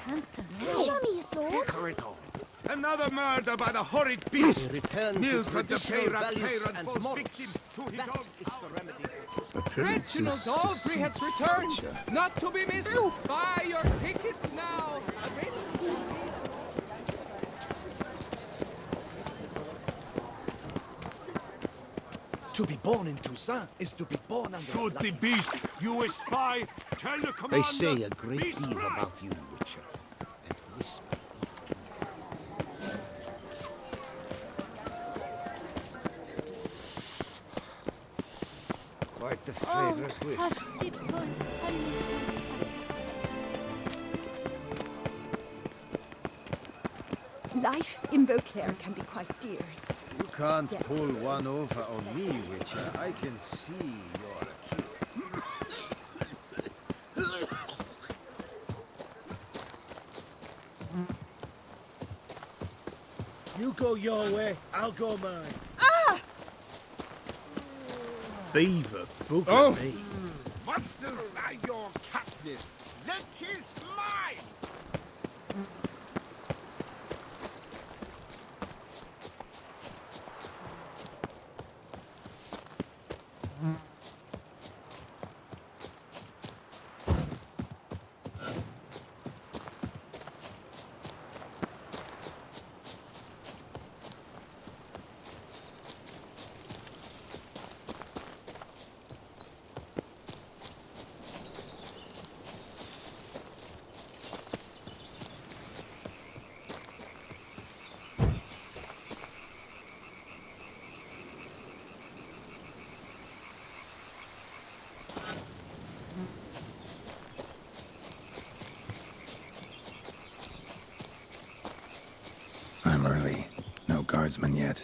Handsome. Show me your sword. Another murder by the horrid beast! Return to Milton the traditional Peyran values Peyran and falls morals. victim to his That own is the remedy. Reginald Daltrey has returned, not to be missed. Buy your tickets now. To be born in Toussaint is to be born under Should the beast you espy tell the commander? They say a great be deal strike. about you, Witcher, and whisper. Quite the Oh, favorite wish. possible punishment. Life in Beauclair can be quite dear. You can't pull one over on me, Witcher. I can see you're a kid. You go your way, I'll go mine. Beaver bugger me. Monsters are your catnip. Let his mine! I'm early. No guardsmen yet.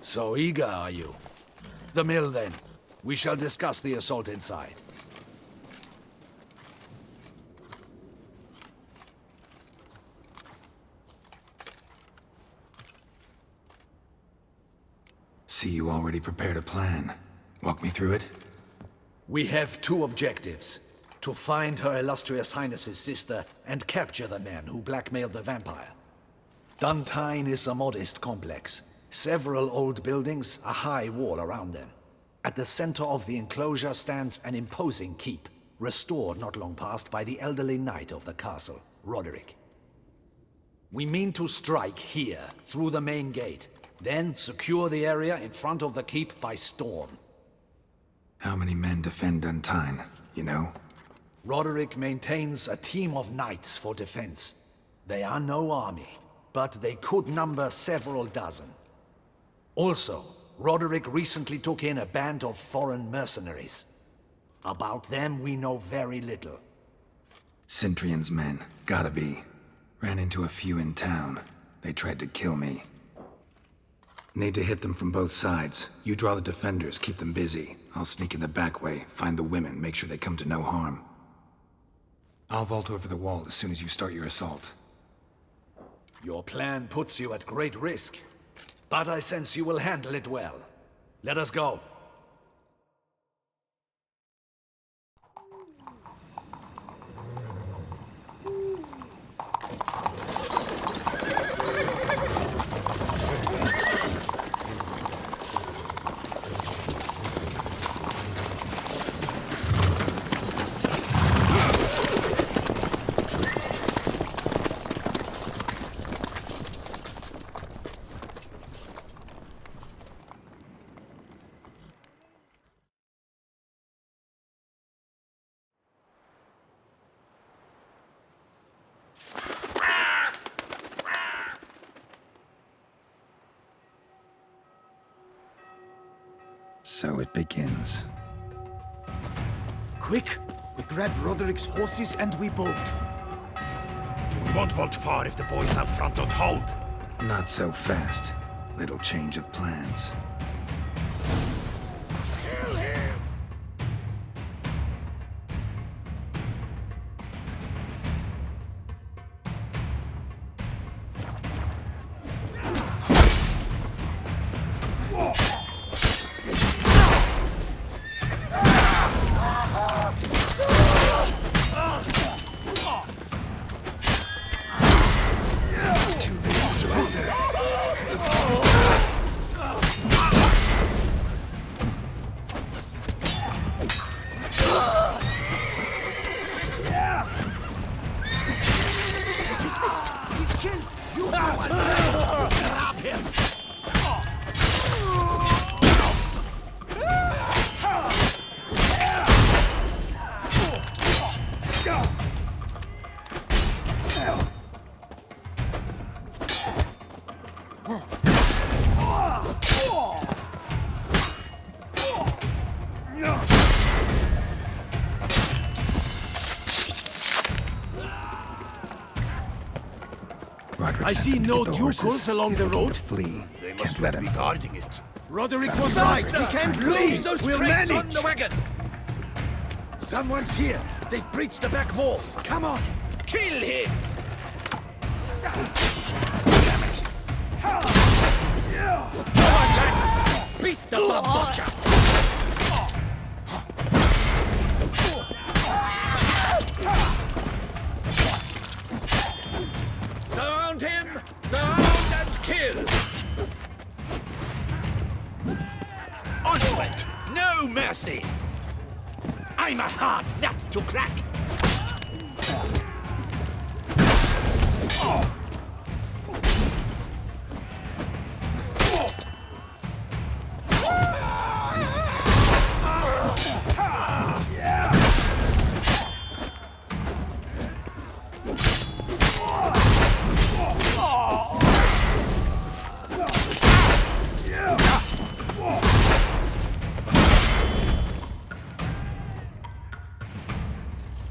So eager are you? The mill, then. We shall discuss the assault inside. See, you already prepared a plan. Walk me through it? We have two objectives. To find Her Illustrious Highness's sister and capture the man who blackmailed the vampire. Duntine is a modest complex. Several old buildings, a high wall around them. At the center of the enclosure stands an imposing keep, restored not long past by the elderly knight of the castle, Roderick. We mean to strike here, through the main gate, then secure the area in front of the keep by storm. How many men defend Duntine, you know? Roderick maintains a team of knights for defense. They are no army, but they could number several dozen. Also, Roderick recently took in a band of foreign mercenaries. About them we know very little. Cintrian's men, gotta be. Ran into a few in town. They tried to kill me. Need to hit them from both sides. You draw the defenders, keep them busy. I'll sneak in the back way, find the women, make sure they come to no harm. I'll vault over the wall as soon as you start your assault. Your plan puts you at great risk, but I sense you will handle it well. Let us go. So it begins. Quick! We grab Roderick's horses and we bolt. We won't vault far if the boys out front don't hold. Not so fast. Little change of plans. Kill him! Roderick I sent see them to no get the horses. ducals along the If we road. can Flee. They Can't must let not be him. guarding it. Roderick was right. We can't flee. Those We'll crates manage. on the wagon! Someone's here. They've breached the back wall. Come on. Kill him! Come on, lads! Beat the bum butcher! Surround him! Surround and kill! Onward! No mercy! I'm a hard nut to crack!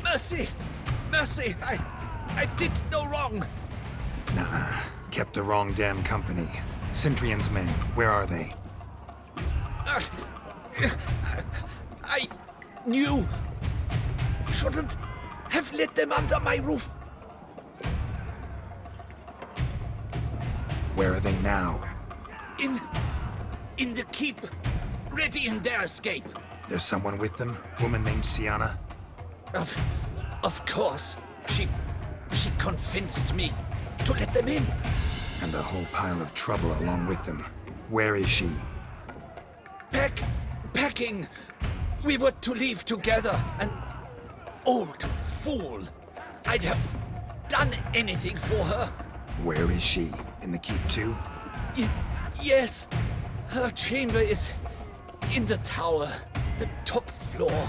Mercy! Mercy! I did no wrong! Nah, kept the wrong damn company. Centrion's men, where are they? I knew. Shouldn't have let them under my roof. Where are they now? In the keep, ready in their escape. There's someone with them? Woman named Sienna? Of course. She convinced me to let them in. And a whole pile of trouble along with them. Where is she? Packing. We were to leave together. An old fool. I'd have done anything for her. Where is she? In the keep too? Yes. Her chamber is in the tower, the top floor.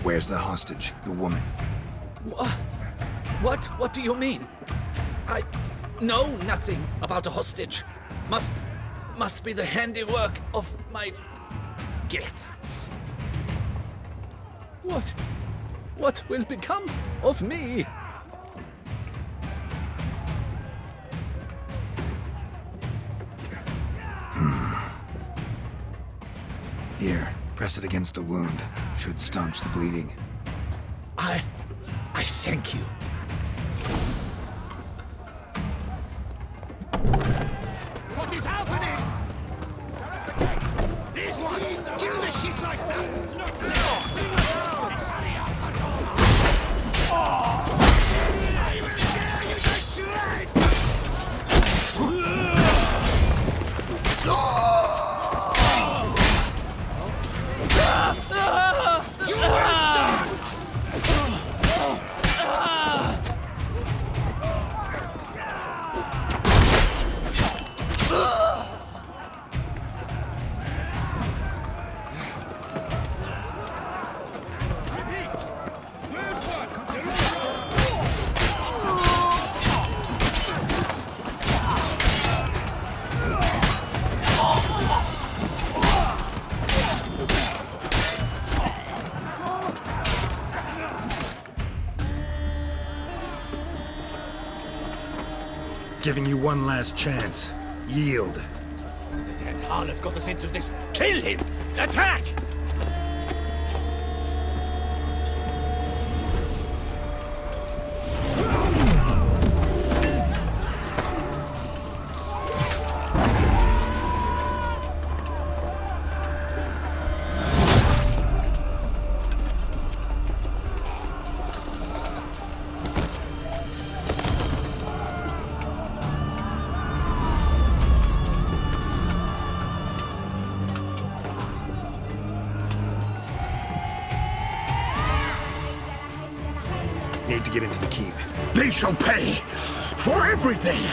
Where's the hostage, the woman? What do you mean? I know nothing about a hostage. Must be the handiwork of my guests. What will become of me? Here, press it against the wound. Should staunch the bleeding. I thank you. What is happening? This one! Kill the shit like that! giving you one last chance. Yield. The damned harlot got us into this. Kill him! Attack! Need to get into the keep. They shall pay for everything!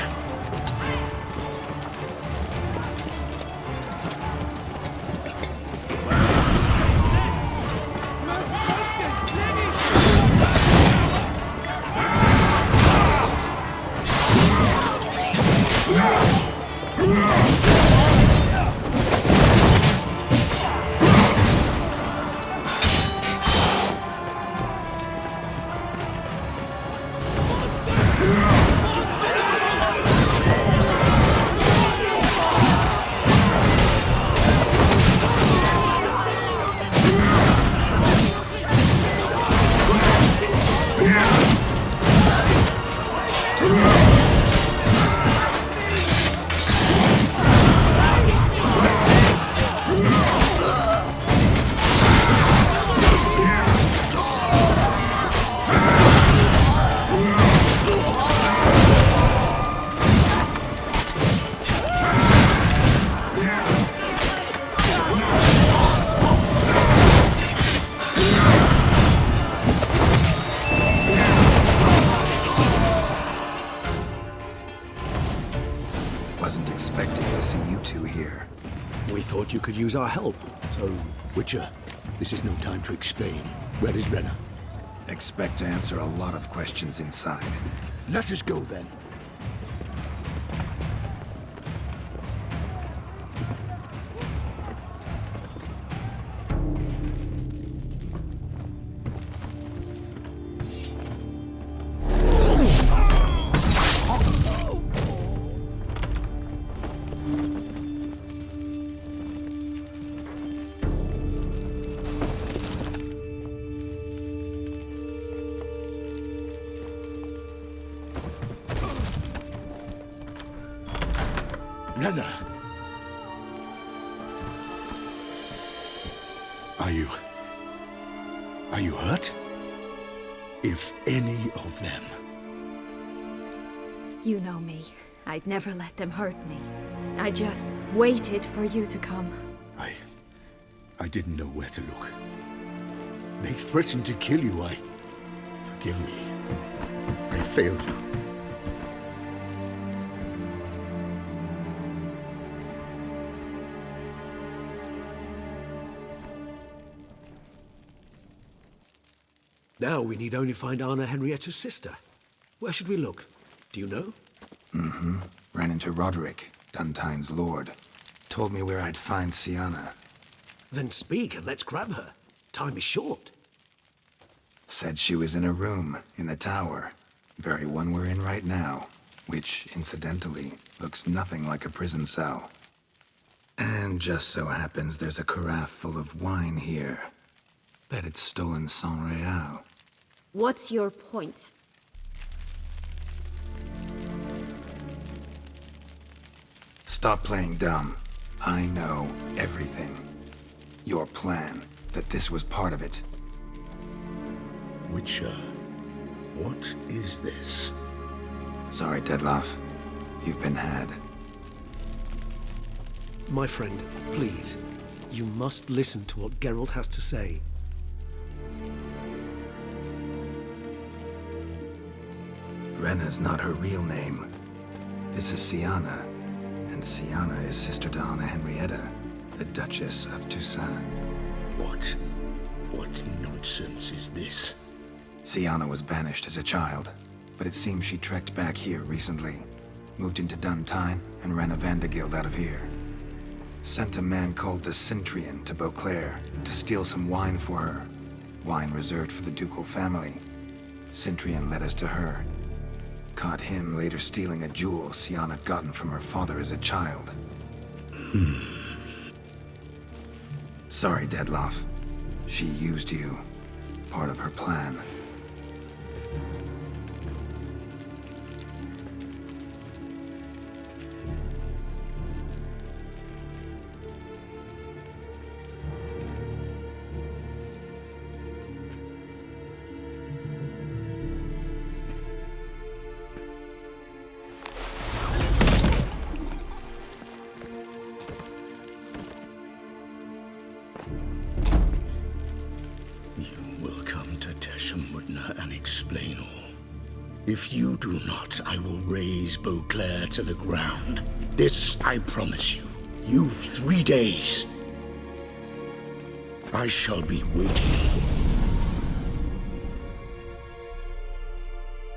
Wasn't expecting to see you two here. We thought you could use our help, so... Witcher, this is no time to explain. Where is Renna? Expect to answer a lot of questions inside. Let us go then. Renna! Are you hurt? If any of them. You know me. I'd never let them hurt me. I just waited for you to come. I didn't know where to look. They threatened to kill you. Forgive me. I failed you. Now we need only find Anna Henrietta's sister. Where should we look? Do you know? Ran into Roderick, Duntine's lord. Told me where I'd find Siana. Then speak and let's grab her. Time is short. Said she was in a room in the tower. Very one we're in right now. Which, incidentally, looks nothing like a prison cell. And just so happens there's a carafe full of wine here. Bet it's stolen San Real. What's your point? Stop playing dumb. I know everything. Your plan, that this was part of it. Witcher, what is this? Sorry, Dettlaff. You've been had. My friend, please. You must listen to what Geralt has to say. Renna's not her real name. This is Siana, and Siana is sister to Anna Henrietta, the Duchess of Toussaint. What nonsense is this? Siana was banished as a child, but it seems she trekked back here recently. Moved into Duntine and ran a Vandergild out of here. Sent a man called the Centrian to Beauclair to steal some wine for her. Wine reserved for the ducal family. Centrian led us to her. Caught him later stealing a jewel Sian had gotten from her father as a child. Sorry, Dettlaff. She used you. Part of her plan. And explain all. If you do not, I will raise Beauclair to the ground. This I promise you. You've 3 days. I shall be waiting.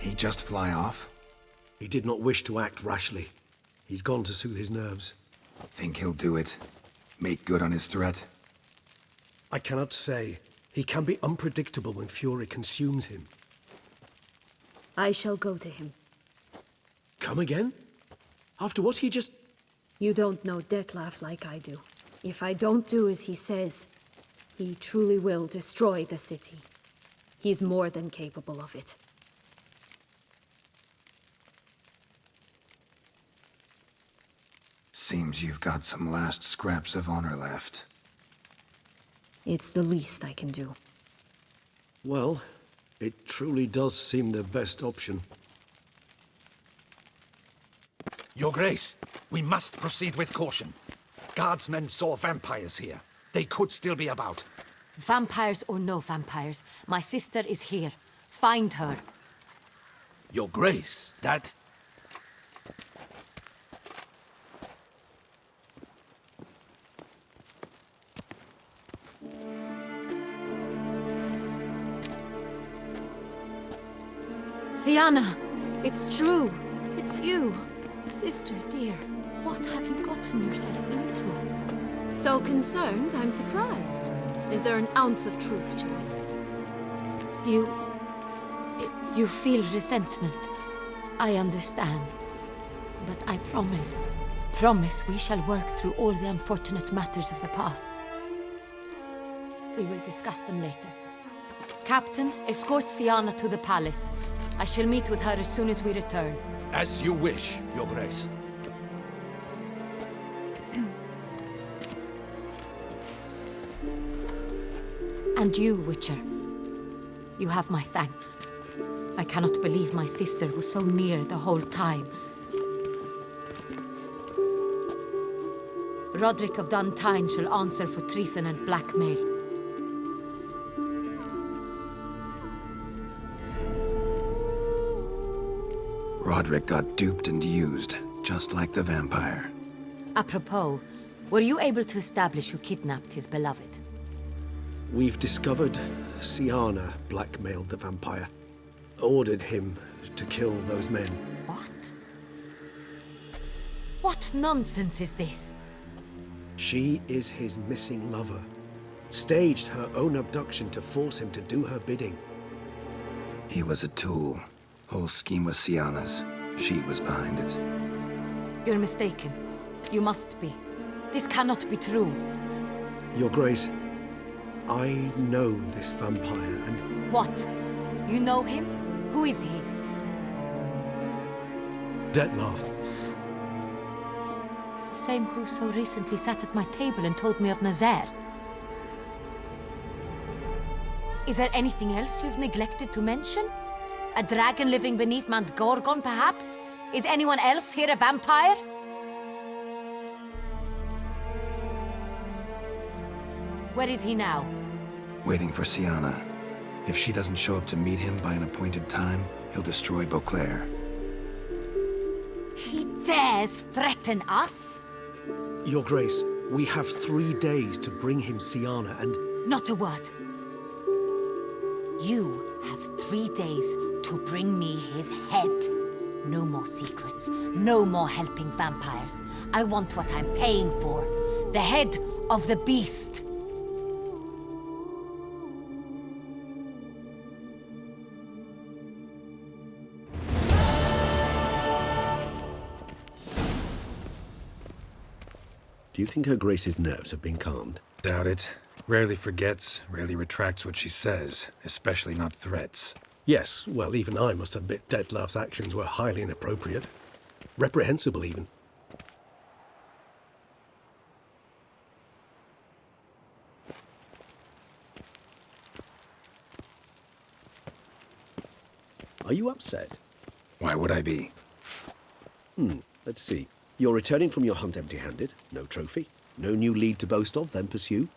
He just fly off? He did not wish to act rashly. He's gone to soothe his nerves. Think he'll do it? Make good on his threat? I cannot say. He can be unpredictable when fury consumes him. I shall go to him. Come again? After what he just... You don't know Dettlaff like I do. If I don't do as he says, he truly will destroy the city. He's more than capable of it. Seems you've got some last scraps of honor left. It's the least I can do. Well, it truly does seem the best option. Your Grace, we must proceed with caution. Guardsmen saw vampires here. They could still be about. Vampires or no vampires, my sister is here. Find her. Your Grace, that... Siana, it's true. It's you. Sister, dear, what have you gotten yourself into? So concerned, I'm surprised. Is there an ounce of truth to it? You feel resentment. I understand. But I promise we shall work through all the unfortunate matters of the past. We will discuss them later. Captain, escort Siana to the palace. I shall meet with her as soon as we return. As you wish, Your Grace. And you, Witcher. You have my thanks. I cannot believe my sister was so near the whole time. Roderick of Dun Tine shall answer for treason and blackmail. Roderick got duped and used, just like the vampire. Apropos, were you able to establish who kidnapped his beloved? We've discovered Siana blackmailed the vampire. Ordered him to kill those men. What? What nonsense is this? She is his missing lover. Staged her own abduction to force him to do her bidding. He was a tool. Whole scheme was Siana's. She was behind it. You're mistaken. You must be. This cannot be true. Your Grace, I know this vampire and... What? You know him? Who is he? Dettlaff. Same who so recently sat at my table and told me of Nazaire. Is there anything else you've neglected to mention? A dragon living beneath Mount Gorgon, perhaps? Is anyone else here a vampire? Where is he now? Waiting for Siana. If she doesn't show up to meet him by an appointed time, he'll destroy Beauclair. He dares threaten us? Your Grace, we have 3 days to bring him Siana and... Not a word. You have 3 days to bring me his head. No more secrets. No more helping vampires. I want what I'm paying for. The head of the beast. Do you think Her Grace's nerves have been calmed? Doubt it. Rarely forgets, rarely retracts what she says, especially not threats. Yes, well, even I must admit Dettlaff's actions were highly inappropriate. Reprehensible, even. Are you upset? Why would I be? Let's see. You're returning from your hunt empty-handed. No trophy. No new lead to boast of, then pursue.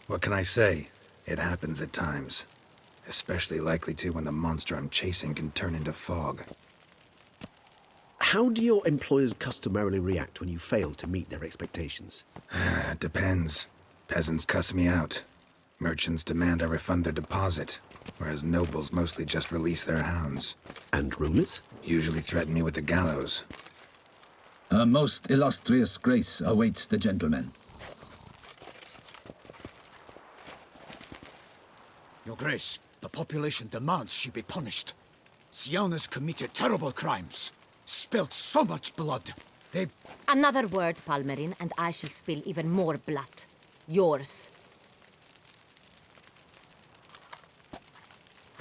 What can I say? It happens at times. Especially likely to when the monster I'm chasing can turn into fog. How do your employers customarily react when you fail to meet their expectations? It depends. Peasants cuss me out. Merchants demand I refund their deposit, whereas nobles mostly just release their hounds. And rulers? Usually threaten me with the gallows. Her most illustrious grace awaits the gentleman. Your Grace, the population demands she be punished. Syanna's committed terrible crimes. Spilt so much blood. They... Another word, Palmerin, and I shall spill even more blood. Yours.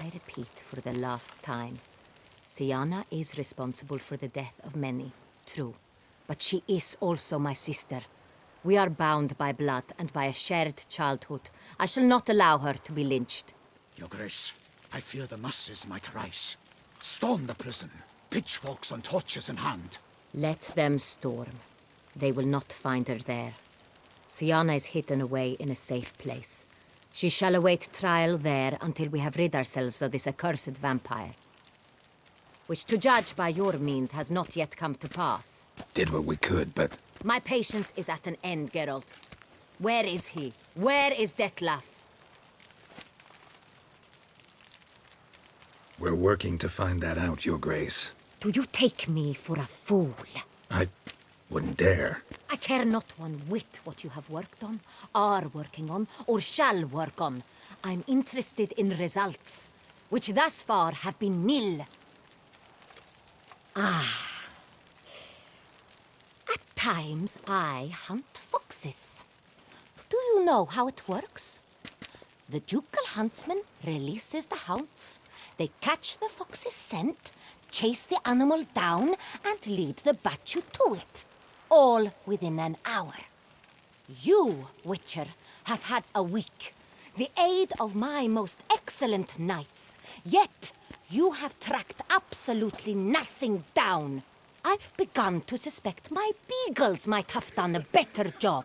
I repeat for the last time. Syanna is responsible for the death of many, true. But she is also my sister. We are bound by blood and by a shared childhood. I shall not allow her to be lynched. Your Grace, I fear the masses might rise. Storm the prison, pitchforks and torches in hand. Let them storm. They will not find her there. Syanna is hidden away in a safe place. She shall await trial there until we have rid ourselves of this accursed vampire. Which, to judge by your means, has not yet come to pass. Did what we could, but... My patience is at an end, Geralt. Where is he? Where is Dettlaff? We're working to find that out, Your Grace. Do you take me for a fool? I wouldn't dare. I care not one whit what you have worked on, are working on, or shall work on. I'm interested in results, which thus far have been nil. At times, I hunt foxes. Do you know how it works? The ducal huntsman releases the hounds. They catch the fox's scent, chase the animal down, and lead the Bachu to it. All within an hour. You, Witcher, have had a week. The aid of my most excellent knights. Yet, you have tracked absolutely nothing down. I've begun to suspect my beagles might have done a better job.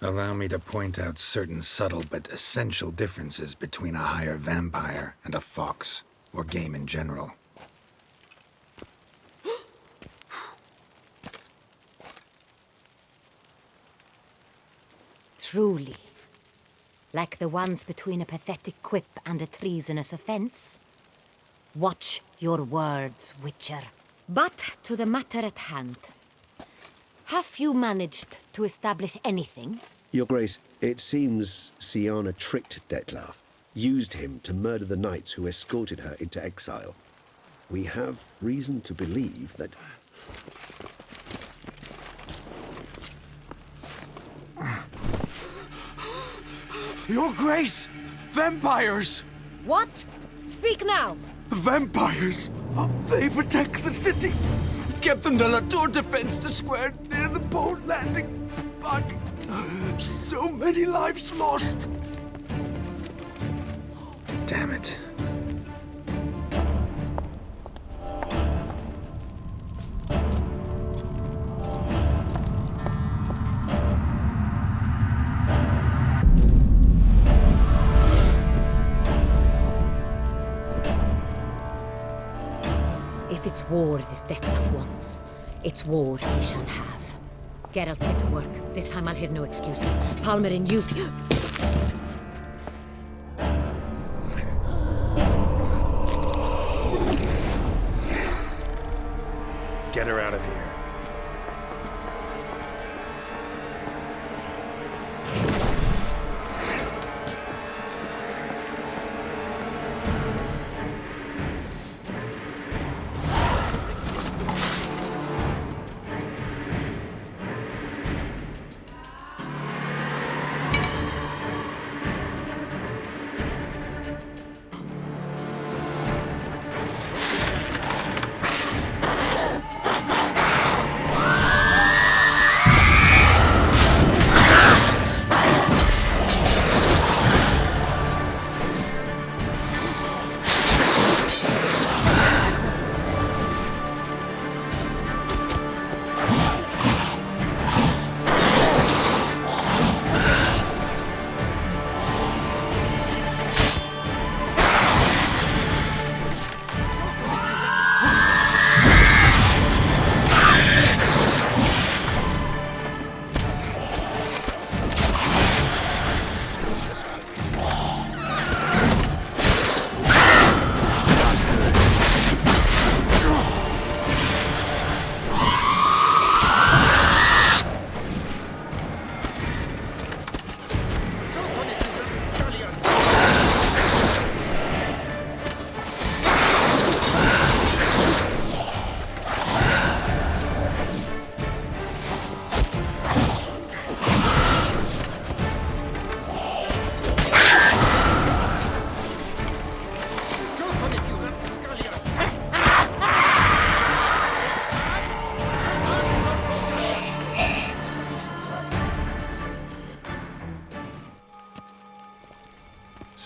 Allow me to point out certain subtle but essential differences between a higher vampire and a fox, or game in general. Truly. Like the ones between a pathetic quip and a treasonous offense. Watch your words, Witcher. But to the matter at hand. Have you managed to establish anything? Your Grace, it seems Syanna tricked Dettlaff, used him to murder the knights who escorted her into exile. We have reason to believe that... Your Grace! Vampires! What? Speak now! Vampires! They protect the city! Captain de la Tour defends the square near the boat landing, but so many lives lost. Damn it. If it's war this Dettlaff wants, it's war he shall have. Geralt, get to work. This time I'll hear no excuses. Palmerin, you... Get her out of here.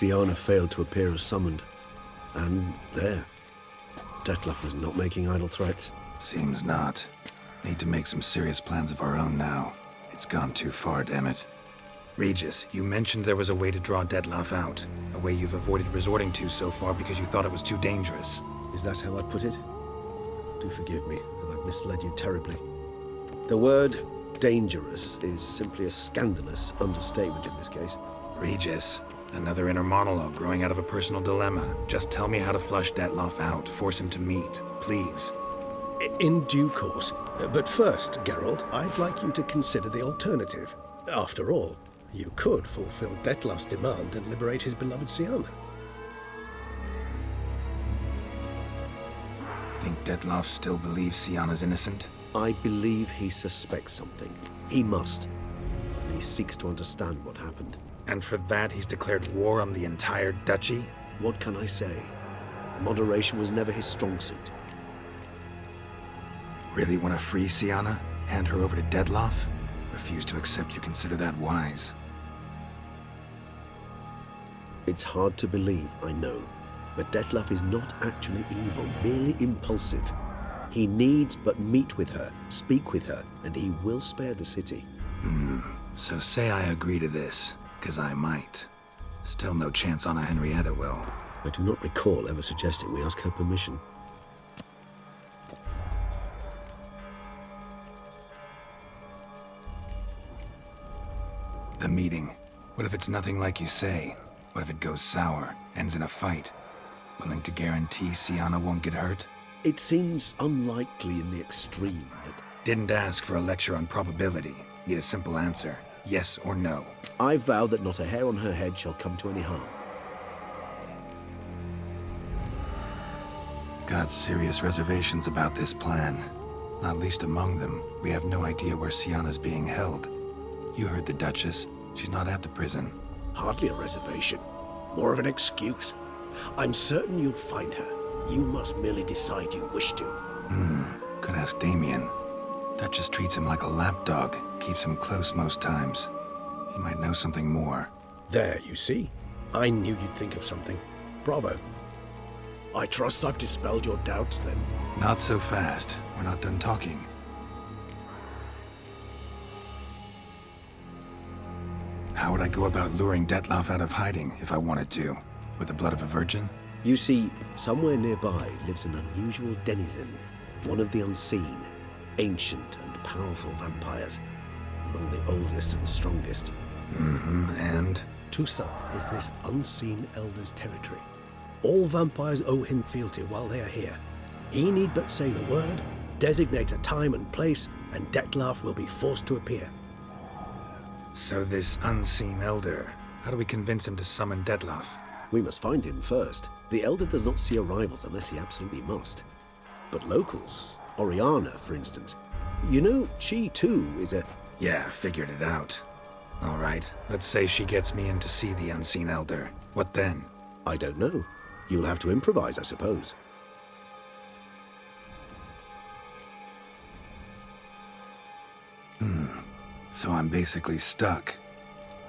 Syanna failed to appear as summoned. And there. Dettlaff is not making idle threats. Seems not. Need to make some serious plans of our own now. It's gone too far, damn it. Regis, you mentioned there was a way to draw Dettlaff out. A way you've avoided resorting to so far because you thought it was too dangerous. Is that how I'd put it? Do forgive me that I've misled you terribly. The word dangerous is simply a scandalous understatement in this case. Regis, another inner monologue growing out of a personal dilemma. Just tell me how to flush Dettlaff out, force him to meet, please. In due course. But first, Geralt, I'd like you to consider the alternative. After all, you could fulfill Dettlaff's demand and liberate his beloved Syanna. Think Dettlaff still believes Syanna's innocent? I believe he suspects something. He must. And he seeks to understand what happened. And for that, he's declared war on the entire duchy? What can I say? Moderation was never his strong suit. Really want to free Syanna? Hand her over to Dettlaff? Refuse to accept you consider that wise. It's hard to believe, I know. But Dettlaff is not actually evil, merely impulsive. He needs but meet with her, speak with her, and he will spare the city. So say I agree to this, 'cause I might. Still no chance Anna Henrietta will. I do not recall ever suggesting we ask her permission. The meeting. What if it's nothing like you say? What if it goes sour, ends in a fight? Willing to guarantee Syanna won't get hurt? It seems unlikely in the extreme that... Didn't ask for a lecture on probability. Need a simple answer. Yes or no. I vow that not a hair on her head shall come to any harm. Got serious reservations about this plan. Not least among them, we have no idea where Syanna's being held. You heard the Duchess. She's not at the prison. Hardly a reservation. More of an excuse. I'm certain you'll find her. You must merely decide you wish to. Could ask Damien. Duchess treats him like a lapdog. Keeps him close most times. He might know something more. There, you see? I knew you'd think of something. Bravo. I trust I've dispelled your doubts, then. Not so fast. We're not done talking. How would I go about luring Dettlaff out of hiding if I wanted to? With the blood of a virgin? You see, somewhere nearby lives an unusual denizen, one of the unseen, ancient and powerful vampires, among the oldest and strongest. And? Toussaint is this unseen elder's territory. All vampires owe him fealty while they are here. He need but say the word, designate a time and place, and Dettlaff will be forced to appear. So this unseen elder, how do we convince him to summon Dettlaff? We must find him first. The Elder does not see arrivals unless he absolutely must. But locals, Oriana, for instance, you know, she too is a... Yeah, figured it out. All right, let's say she gets me in to see the unseen elder. What then? I don't know. You'll have to improvise, I suppose. So I'm basically stuck.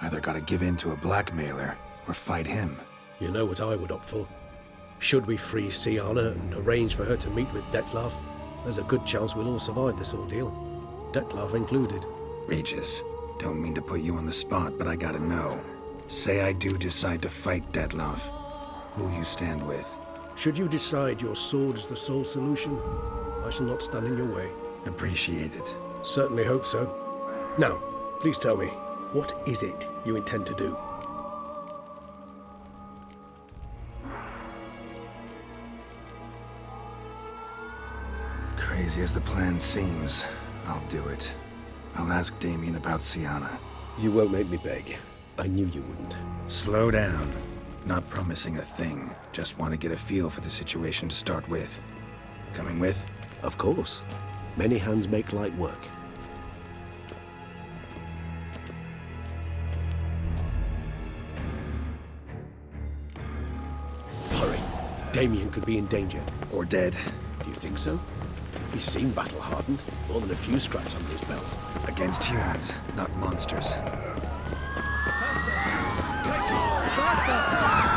Either gotta give in to a blackmailer, or fight him. You know what I would opt for. Should we free Syanna and arrange for her to meet with Dettlaff, there's a good chance we'll all survive this ordeal. Dettlaff included. Regis, don't mean to put you on the spot, but I gotta know. Say I do decide to fight Dettlaff. Who'll you stand with? Should you decide your sword is the sole solution, I shall not stand in your way. Appreciate it. Certainly hope so. Now, please tell me, what is it you intend to do? Crazy as the plan seems, I'll do it. I'll ask Damien about Syanna. You won't make me beg. I knew you wouldn't. Slow down. Not promising a thing. Just want to get a feel for the situation to start with. Coming with? Of course. Many hands make light work. Hurry. Damien could be in danger. Or dead. Do you think so? He seemed battle-hardened. More than a few scraps under his belt. Against humans, not monsters. Faster!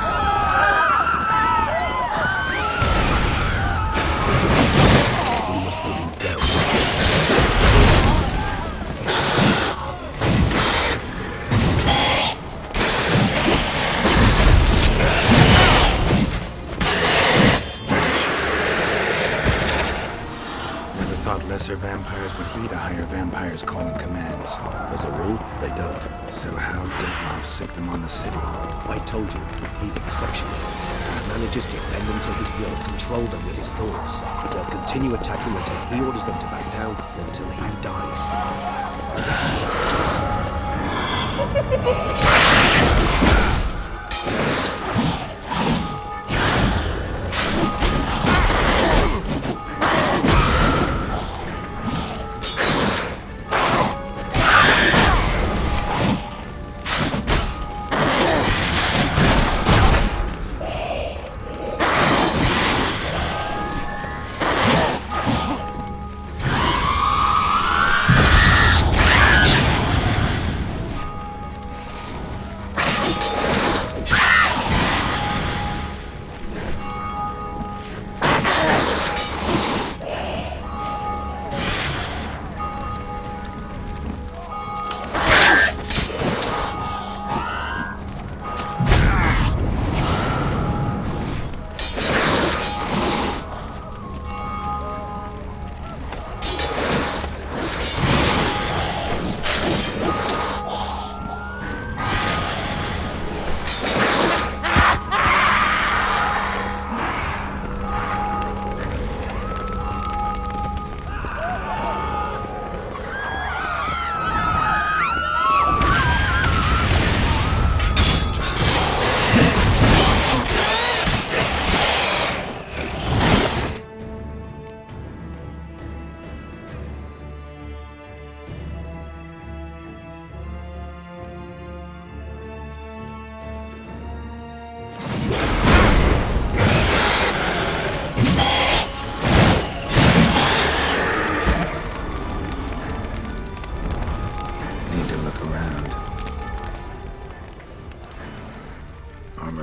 lesser vampires would heed a higher vampire's calling commands. As a rule, they don't. So how Dettlaff sick them on the city? I told you, he's exceptional. He manages to bend them to his will, control them with his thoughts. They'll continue attacking until he orders them to back down, until he dies.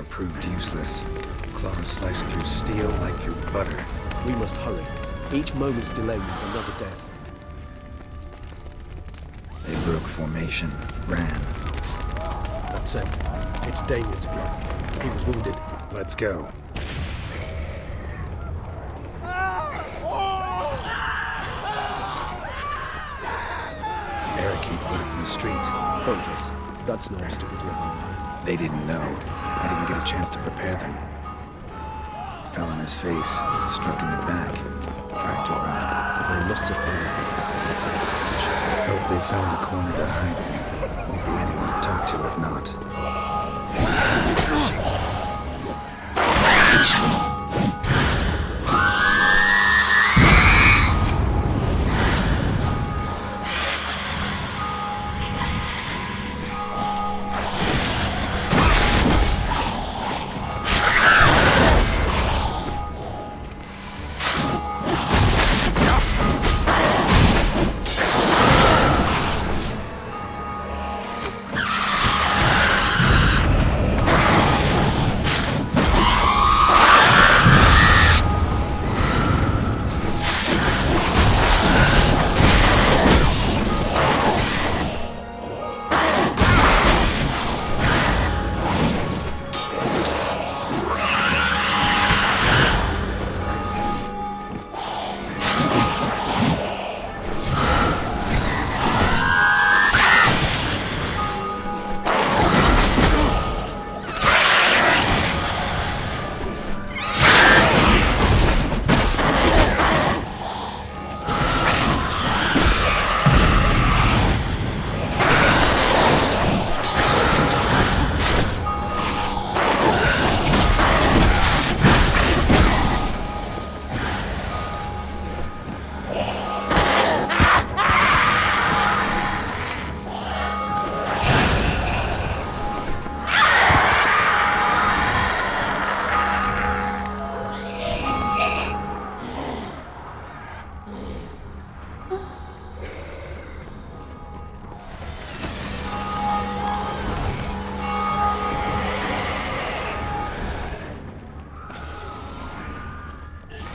Proved useless. Claws sliced through steel like through butter. We must hurry. Each moment's delay means another death. They broke formation, ran. That's it. It's Damien's blood. He was wounded. Let's go. Barricade put up in the street. Pointless. That's no obstacle to a vampire. They didn't know. I didn't get a chance to prepare them. Fell on his face, struck in the back, dragged around. They must have realized they couldn't hold this position. Hope they found a corner to hide in. Won't be anyone to talk to if not.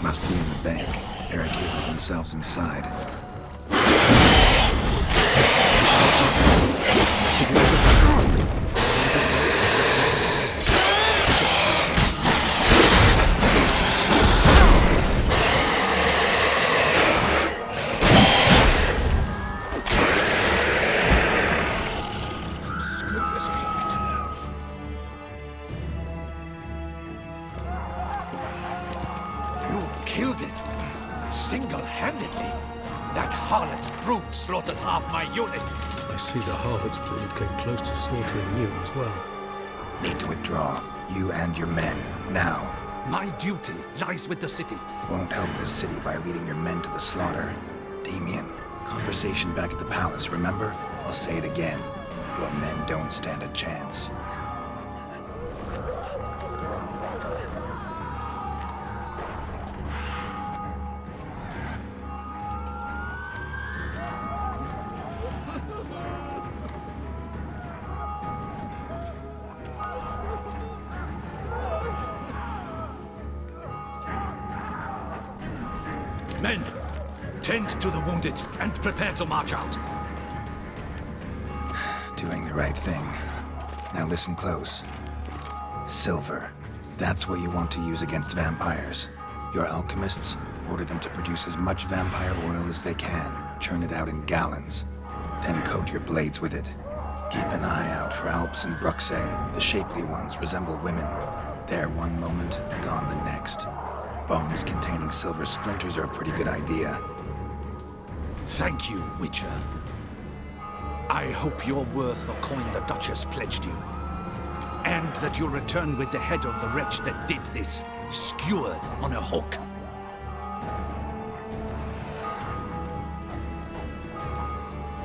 Must be in the bank, barricaded themselves inside. killed it. Single-handedly. That harlot's brood slaughtered half my unit. I see the harlot's brood came close to slaughtering you as well. Need to withdraw. You and your men. Now. My duty lies with the city. Won't help this city by leading your men to the slaughter. Damien, conversation back at the palace, remember? I'll say it again. Your men don't stand a chance. Men, tend to the wounded and prepare to march out. Doing the right thing. Now listen close. Silver. That's what you want to use against vampires. Your alchemists order them to produce as much vampire oil as they can. Churn it out in gallons. Then coat your blades with it. Keep an eye out for Alps and Bruxae. The shapely ones resemble women. There one moment, gone the next. Bones containing silver splinters are a pretty good idea. Thank you, Witcher. I hope you're worth the coin the Duchess pledged you. And that you'll return with the head of the wretch that did this, skewered on a hook.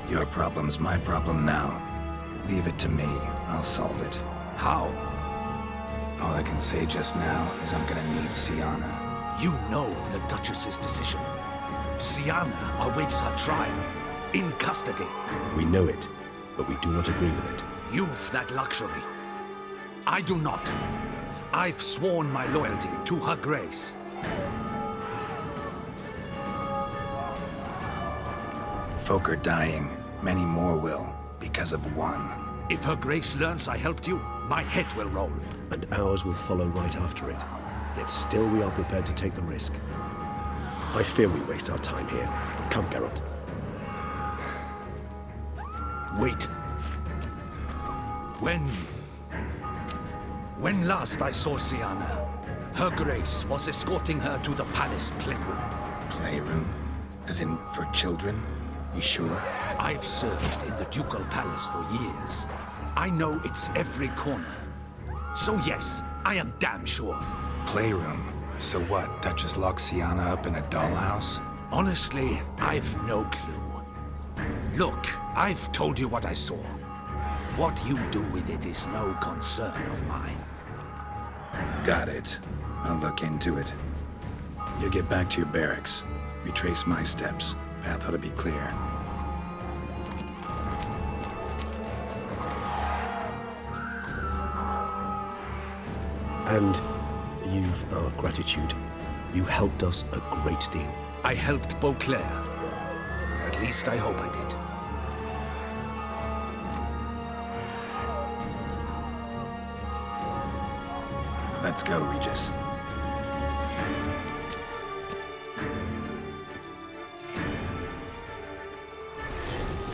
Your problem's my problem now. Leave it to me. I'll solve it. How? All I can say just now is I'm gonna need Syanna. You know the Duchess's decision. Syanna awaits her trial, in custody. We know it, but we do not agree with it. You've that luxury. I do not. I've sworn my loyalty to Her Grace. Folk are dying. Many more will, because of one. If Her Grace learns I helped you, my head will roll. And ours will follow right after it. Yet still we are prepared to take the risk. I fear we waste our time here. Come, Geralt. Wait. When last I saw Syanna, Her Grace was escorting her to the palace playroom. Playroom? As in, for children? You sure? I've served in the ducal palace for years. I know it's every corner. So yes, I am damn sure. Playroom? So what, Duchess locked Syanna up in a dollhouse? Honestly, I've no clue. Look, I've told you what I saw. What you do with it is no concern of mine. Got it. I'll look into it. You get back to your barracks. Retrace my steps. Path ought to be clear. And you've our gratitude. You helped us a great deal. I helped Beauclair. At least I hope I did. Let's go, Regis.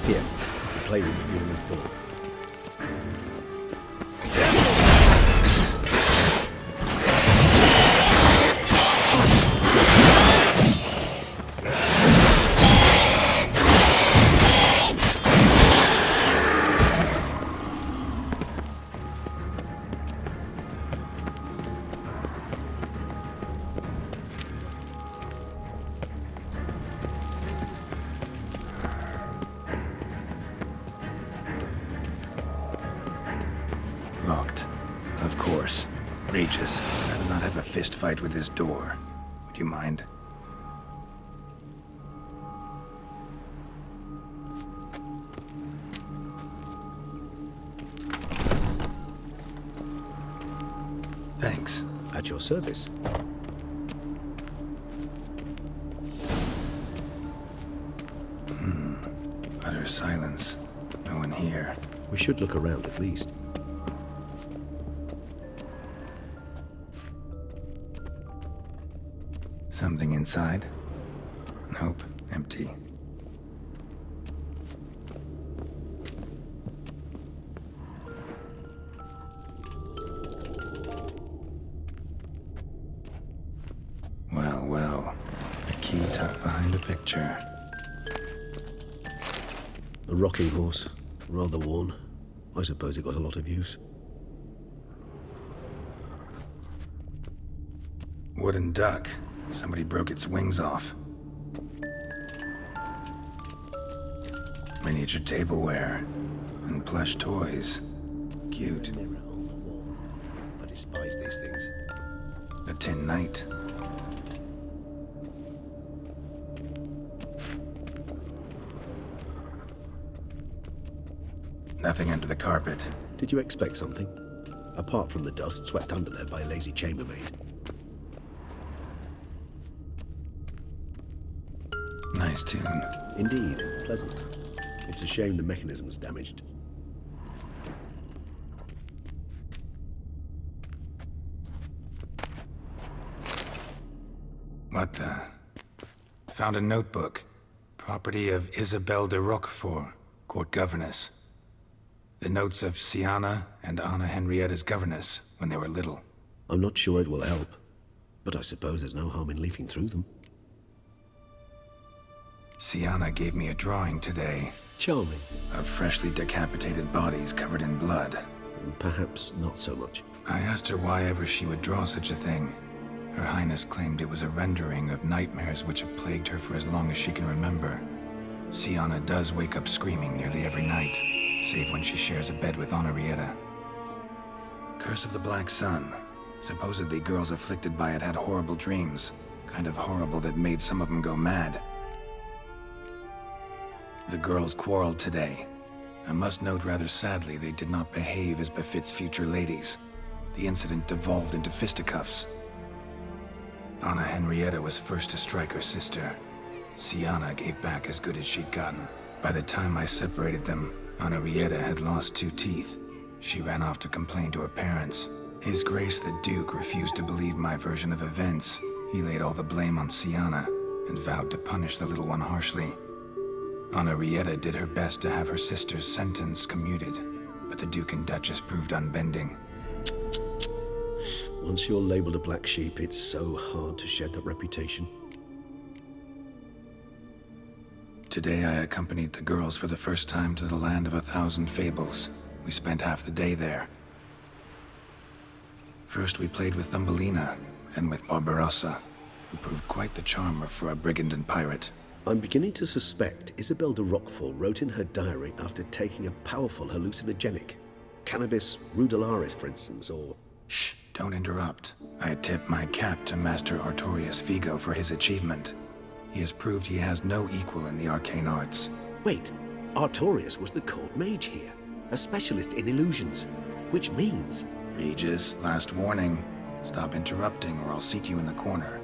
Here, the playroom's near this door. Locked. Of course. Regis, I'd rather not have a fist fight with this door. Would you mind? Thanks. At your service. Utter silence. No one here. We should look around at least. Something inside? Nope, empty. Well, well. tucked behind a picture. A rocking horse, rather worn. I suppose it got a lot of use. Wooden duck. Somebody broke its wings off. Miniature tableware and plush toys. Cute. Mirror on the wall. I despise these things. A tin knight. Nothing under the carpet. Did you expect something? Apart from the dust swept under there by a lazy chambermaid. Nice tune. Indeed, pleasant. It's a shame the mechanism's damaged. What the? Found a notebook. Property of Isabelle de Roquefort, court governess. The notes of Siana and Anna Henrietta's governess when they were little. I'm not sure it will help, but I suppose there's no harm in leafing through them. Siana gave me a drawing today. Charming. Of freshly decapitated bodies covered in blood. Perhaps not so much. I asked her why ever she would draw such a thing. Her Highness claimed it was a rendering of nightmares which have plagued her for as long as she can remember. Siana does wake up screaming nearly every night, save when she shares a bed with Henrietta. Curse of the Black Sun. Supposedly girls afflicted by it had horrible dreams. Kind of horrible that made some of them go mad. The girls quarreled today. I must note rather sadly they did not behave as befits future ladies. The incident devolved into fisticuffs. Anna Henrietta was first to strike her sister. Siana gave back as good as she'd gotten. By the time I separated them, Henrietta had lost 2 teeth. She ran off to complain to her parents. His Grace the Duke refused to believe my version of events. He laid all the blame on Siana and vowed to punish the little one harshly. Henrietta did her best to have her sister's sentence commuted, but the Duke and Duchess proved unbending. Once you're labeled a black sheep, it's so hard to shed that reputation. Today I accompanied the girls for the first time to the land of 1,000 fables. We spent half the day there. First we played with Thumbelina, then with Barbarossa, who proved quite the charmer for a brigand and pirate. I'm beginning to suspect Isabelle de Roquefort wrote in her diary after taking a powerful hallucinogenic. Cannabis rudelaris, for instance, or... Shh, don't interrupt. I tip my cap to Master Artorius Vigo for his achievement. He has proved he has no equal in the arcane arts. Wait, Artorius was the court mage here, a specialist in illusions, which means... Regis, last warning. Stop interrupting or I'll seat you in the corner.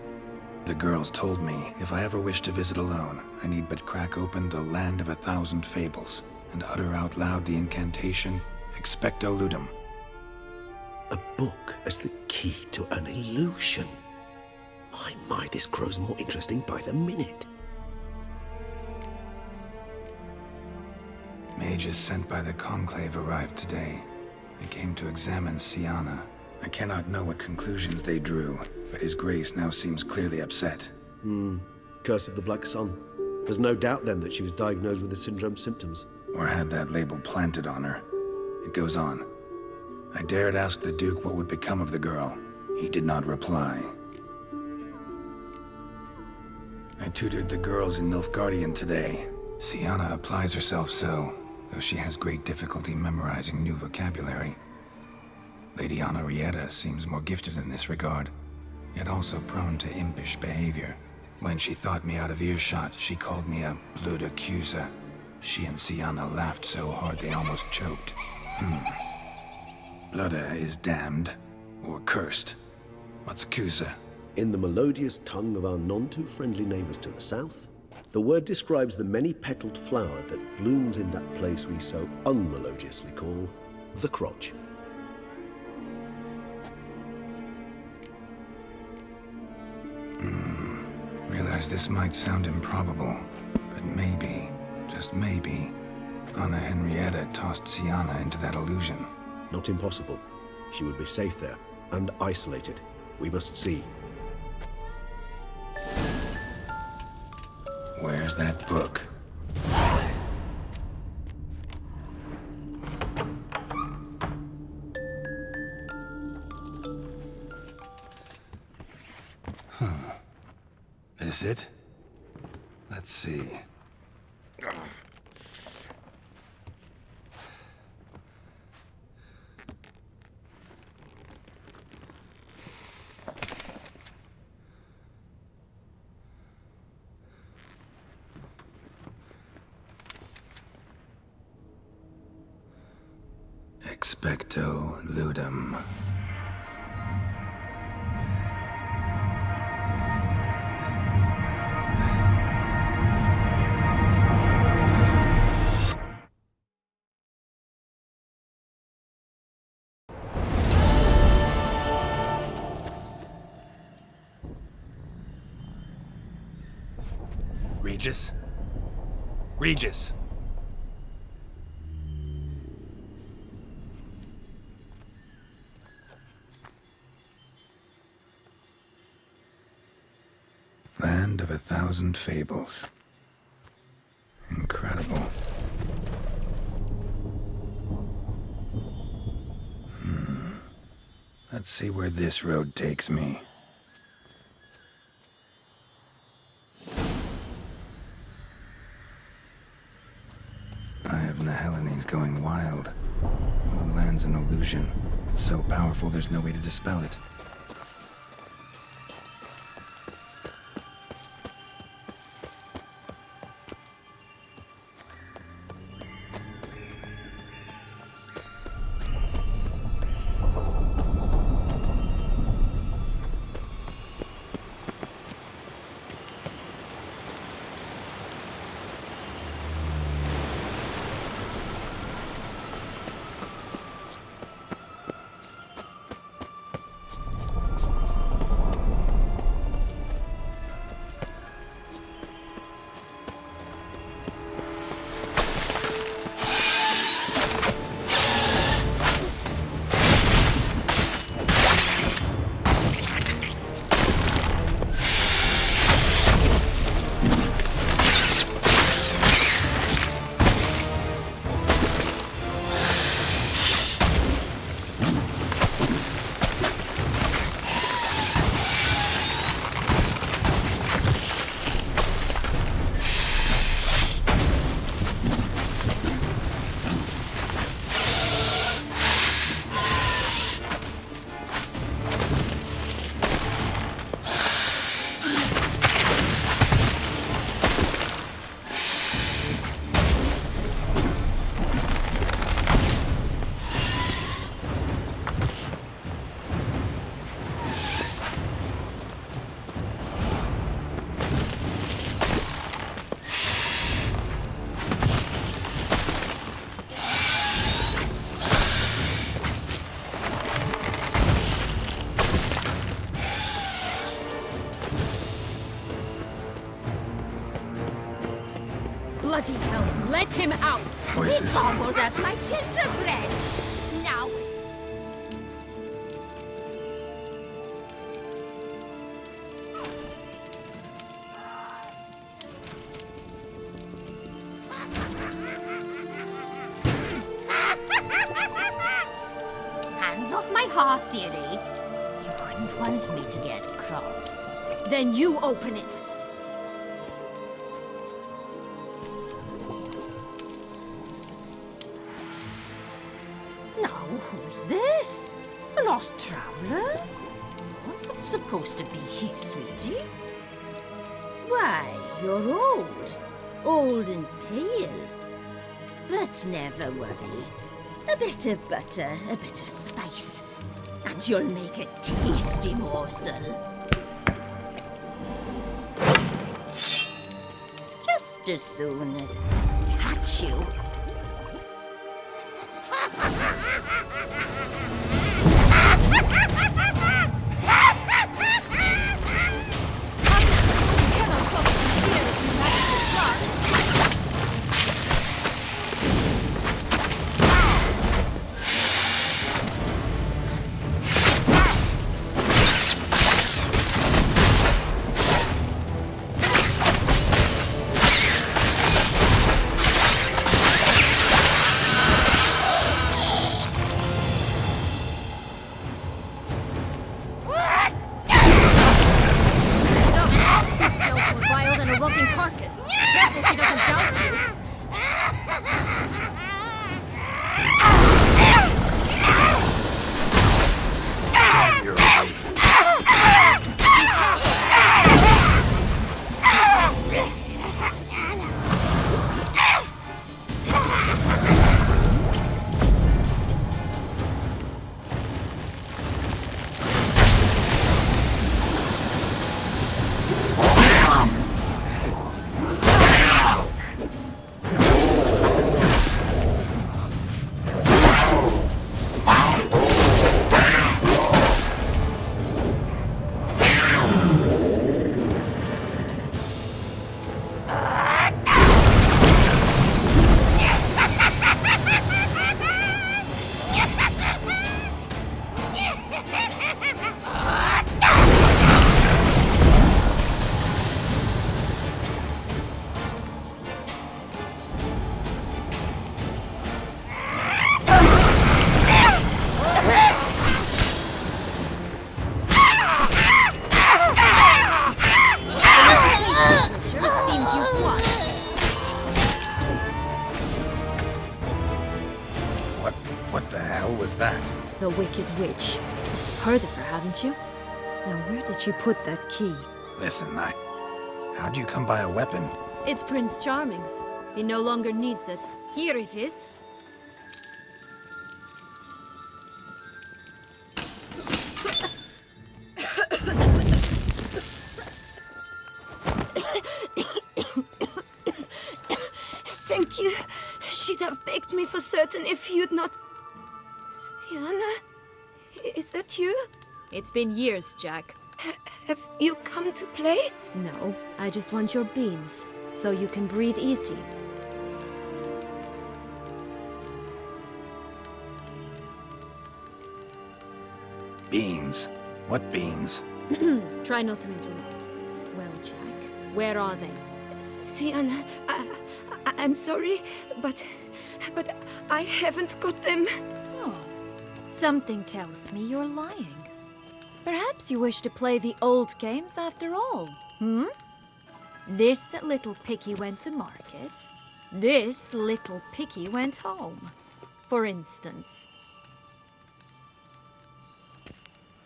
The girls told me if I ever wish to visit alone, I need but crack open the Land of 1,000 Fables and utter out loud the incantation Expecto Ludum. A book as the key to an illusion. My, this grows more interesting by the minute. Mages sent by the Conclave arrived today. They came to examine Siana. I cannot know what conclusions they drew, but His Grace now seems clearly upset. Curse of the Black Sun. There's no doubt then that she was diagnosed with the syndrome symptoms. Or had that label planted on her. It goes on. I dared ask the Duke what would become of the girl. He did not reply. I tutored the girls in Nilfgaardian today. Siana applies herself so, though she has great difficulty memorizing new vocabulary. Lady Henrietta seems more gifted in this regard, yet also prone to impish behavior. When she thought me out of earshot, she called me a blood accuser. She and Siana laughed so hard they almost choked. Blooda is damned, or cursed. What's Cusa? In the melodious tongue of our none-too-friendly neighbors to the south, the word describes the many-petaled flower that blooms in that place we so unmelodiously call the crotch. Realize this might sound improbable, but maybe, just maybe, Anna Henrietta tossed Siana into that illusion. Not impossible. She would be safe there, and isolated. We must see. Where's that book? This it? Let's see. Expecto ludum. Regis? Regis! Land of 1,000 fables. Incredible. Let's see where this road takes me. Eye of Nehelene going wild. All land's an illusion. It's so powerful there's no way to dispel it. Bloody hell, let him out! Voices. He gobbled up my gingerbread. Now hands off my hearth, dearie. You wouldn't want me to get cross. Then you open it. Now, who's this? A lost traveler? You're not supposed to be here, sweetie. Why, you're old. Old and pale. But never worry. A bit of butter, a bit of spice, and you'll make a tasty morsel. Just as soon as I catch you. was that? The Wicked Witch. Heard of her, haven't you? Now, where did you put that key? Listen, how'd you come by a weapon? It's Prince Charming's. He no longer needs it. Here it is. Thank you. She'd have begged me for certain if you'd not... Sienna? Is that you? It's been years, Jack. Have you come to play? No, I just want your beans, so you can breathe easy. Beans? What beans? Try not to interrupt. Well, Jack, where are they? Sienna, I'm sorry, but I haven't got them. Oh, something tells me you're lying. Perhaps you wish to play the old games after all, hmm? This little piggy went to market. This little piggy went home, for instance.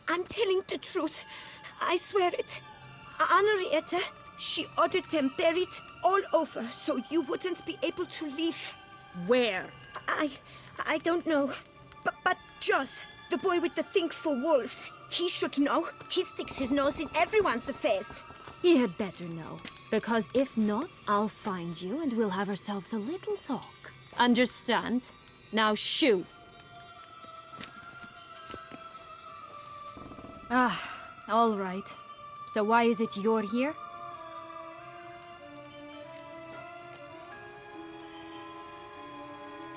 I'm telling the truth. I swear it. Henrietta, she ordered them buried all over so you wouldn't be able to leave. Where? I don't know. But Joss, the boy with the thing for wolves, he should know. He sticks his nose in everyone's affairs. He had better know. Because if not, I'll find you and we'll have ourselves a little talk. Understand? Now shoo! Ah, all right. So why is it you're here?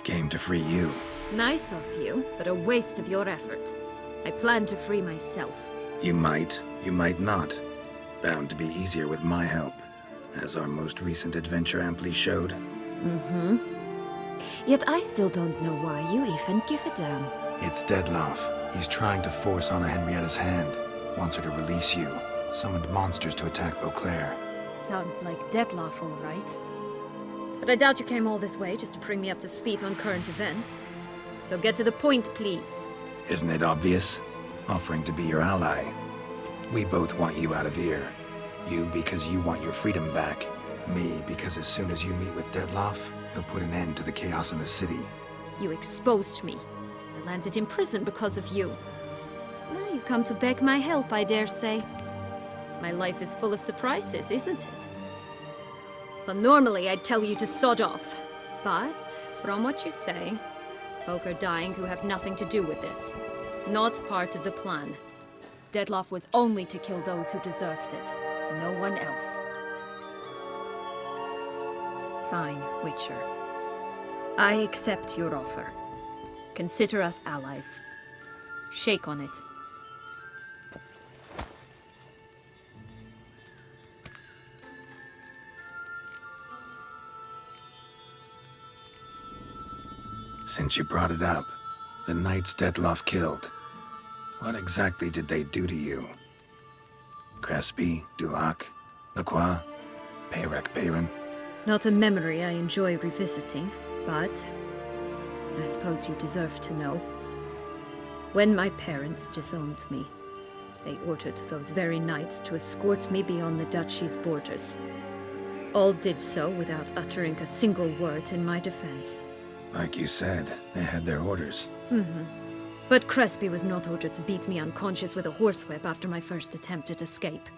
Came to free you. Nice of you, but a waste of your effort. I plan to free myself. You might not. Bound to be easier with my help, as our most recent adventure amply showed. Mm-hmm. Yet I still don't know why you even give a damn. It's Dettlaff. He's trying to force Anna Henrietta's hand. Wants her to release you. Summoned monsters to attack Beauclair. Sounds like Dettlaff, all right. But I doubt you came all this way just to bring me up to speed on current events. So get to the point, please. Isn't it obvious? Offering to be your ally. We both want you out of here. You because you want your freedom back. Me because as soon as you meet with Dettlaff, he'll put an end to the chaos in the city. You exposed me. I landed in prison because of you. Now you come to beg my help, I dare say. My life is full of surprises, isn't it? But normally I'd tell you to sod off. But, from what you say, folk are dying who have nothing to do with this. Not part of the plan. Dettlaff was only to kill those who deserved it. No one else. Fine, Witcher. I accept your offer. Consider us allies. Shake on it. Since you brought it up, the knights Dettlaff killed. What exactly did they do to you? Crespi, Dulac, Lacroix, Peyrac Peyran? Not a memory I enjoy revisiting, but I suppose you deserve to know. When my parents disowned me, they ordered those very knights to escort me beyond the duchy's borders. All did so without uttering a single word in my defense. Like you said, they had their orders. Mm-hmm. But Crespi was not ordered to beat me unconscious with a horsewhip after my first attempt at escape.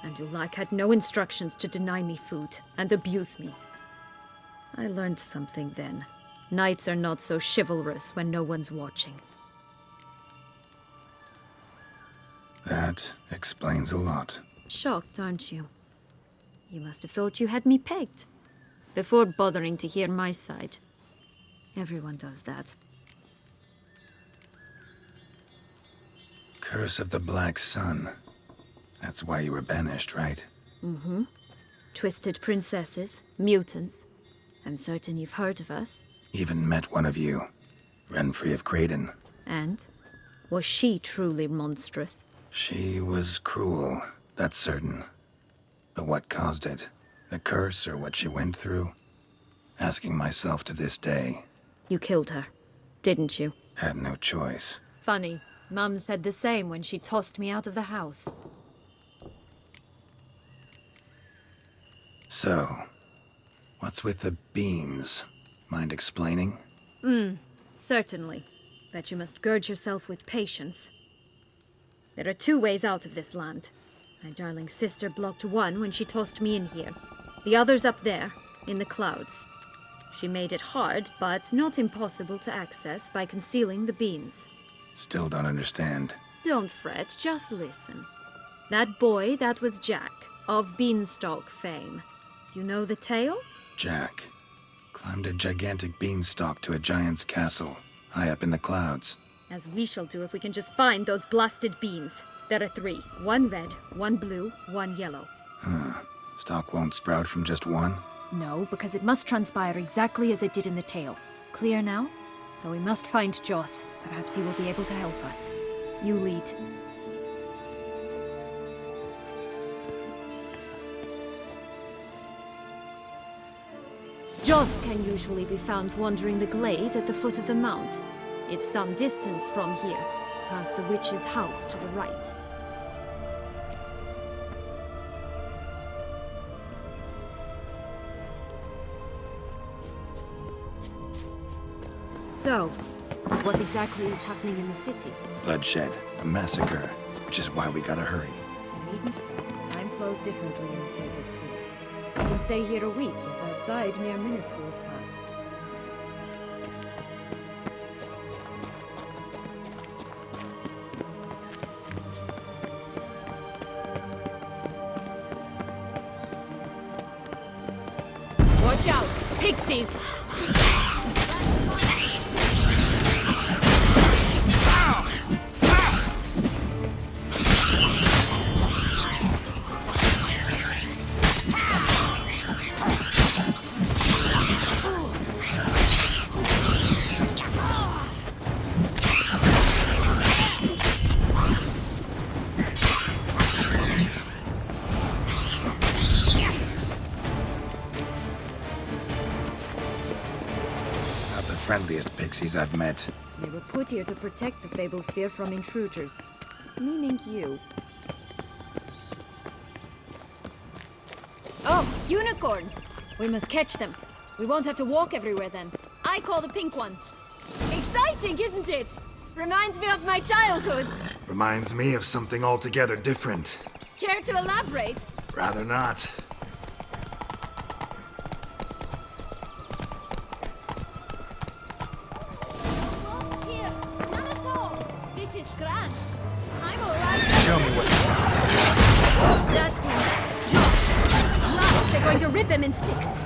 And Dulac had no instructions to deny me food and abuse me. I learned something then. Knights are not so chivalrous when no one's watching. That explains a lot. Shocked, aren't you? You must have thought you had me pegged. Before bothering to hear my side. Everyone does that. Curse of the Black Sun. That's why you were banished, right? Mm-hmm. Twisted princesses, mutants. I'm certain you've heard of us. Even met one of you. Renfri of Craden. And? Was she truly monstrous? She was cruel, that's certain. But what caused it? The curse or what she went through? Asking myself to this day. You killed her, didn't you? Had no choice. Funny. Mum said the same when she tossed me out of the house. So, what's with the beans? Mind explaining? Certainly. But you must gird yourself with patience. There are 2 ways out of this land. My darling sister blocked one when she tossed me in here. The other's up there, in the clouds. She made it hard, but not impossible to access by concealing the beans. Still don't understand. Don't fret, just listen. That boy, that was Jack, of Beanstalk fame. You know the tale? Jack climbed a gigantic beanstalk to a giant's castle, high up in the clouds. As we shall do if we can just find those blasted beans. There are 3. 1 red, 1 blue, 1 yellow. Stalk won't sprout from just one? No, because it must transpire exactly as it did in the tale. Clear now? So we must find Joss. Perhaps he will be able to help us. You lead. Joss can usually be found wandering the glade at the foot of the mount. It's some distance from here, past the witch's house to the right. So, what exactly is happening in the city? Bloodshed, a massacre, which is why we gotta hurry. You needn't fret. Time flows differently in the Fable Sphere. We can stay here a week, yet outside mere minutes will have passed. Watch out! Pixies! Friendliest pixies I've met. They were put here to protect the Fable Sphere from intruders. Meaning you. Oh, unicorns! We must catch them. We won't have to walk everywhere then. I call the pink one. Exciting, isn't it? Reminds me of my childhood. Reminds me of something altogether different. Care to elaborate? Rather not. Show me what you want. That's him. Joss. Last, they're going to rip him in 6.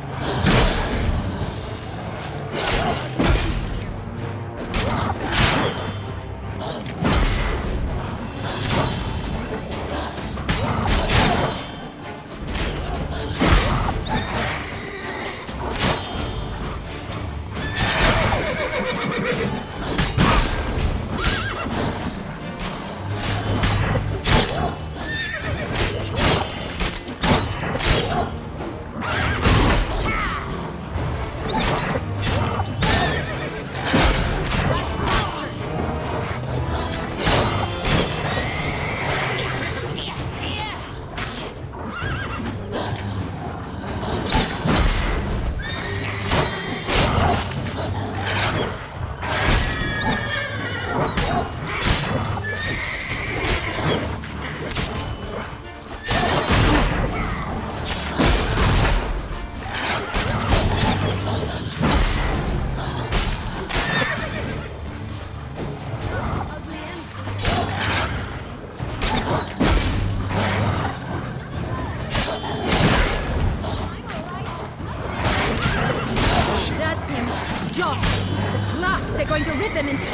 Joss! Last, they're going to rip him in 6.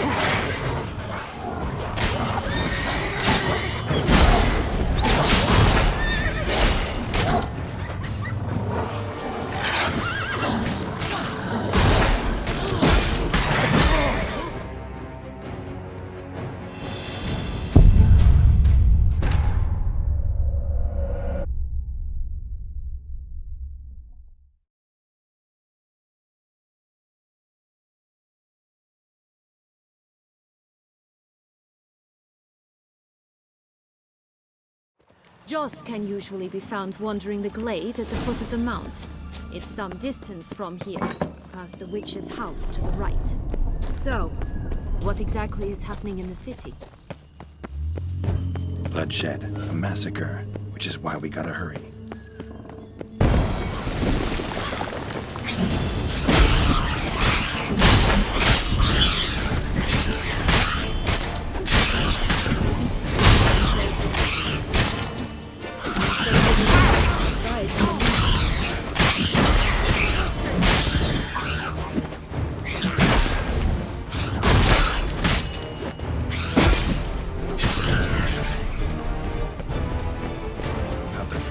Joss can usually be found wandering the glade at the foot of the mount. It's some distance from here, past the witch's house to the right. So, what exactly is happening in the city? Bloodshed, a massacre, which is why we gotta hurry.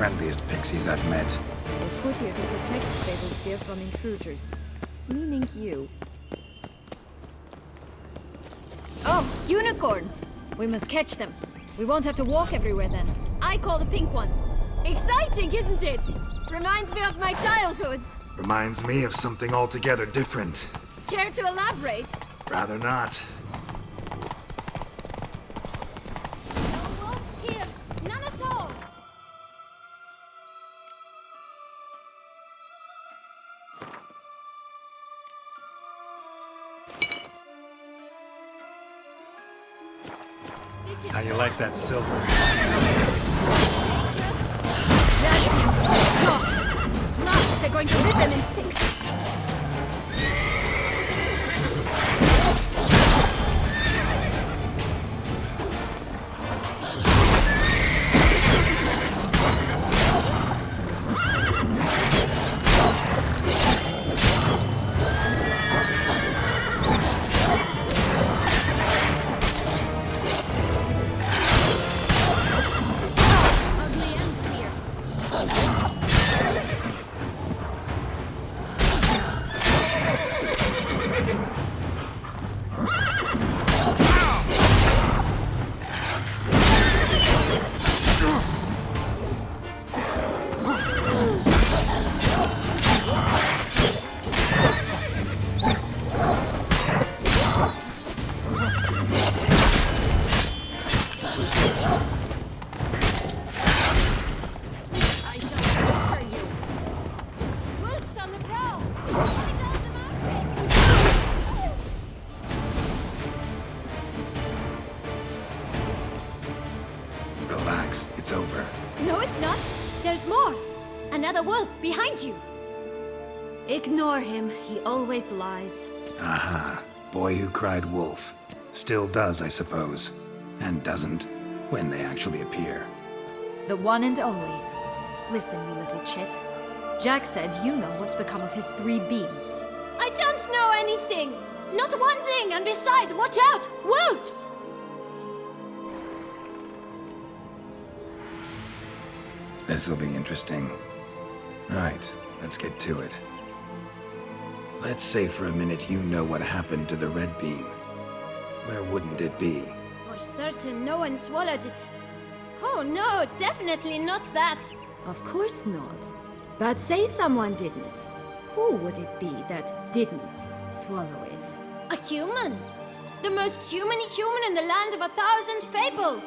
Friendliest pixies I've met. We're put here to protect the Fable from intruders. Meaning you. Oh, unicorns! We must catch them. We won't have to walk everywhere then. I call the pink one. Exciting, isn't it? Reminds me of my childhood. Reminds me of something altogether different. Care to elaborate? Rather not. No wolves here. None at all. How you like that silver? That's him. Joss. Blast, they're going to rip them in 6. Relax, it's over. No, it's not. There's more. Another wolf behind you. Ignore him. He always lies. Aha. Boy who cried wolf. Still does, I suppose. And doesn't, when they actually appear. The one and only. Listen, you little chit. Jack said you know what's become of his 3 beans. I don't know anything! Not one thing, and besides, watch out! Wolves! This'll be interesting. Right, let's get to it. Let's say for a minute you know what happened to the red bean. Where wouldn't it be? For certain, no one swallowed it. Oh no, definitely not that. Of course not. But say someone didn't. Who would it be that didn't swallow it? A human! The most human-y human in the land of 1,000 fables!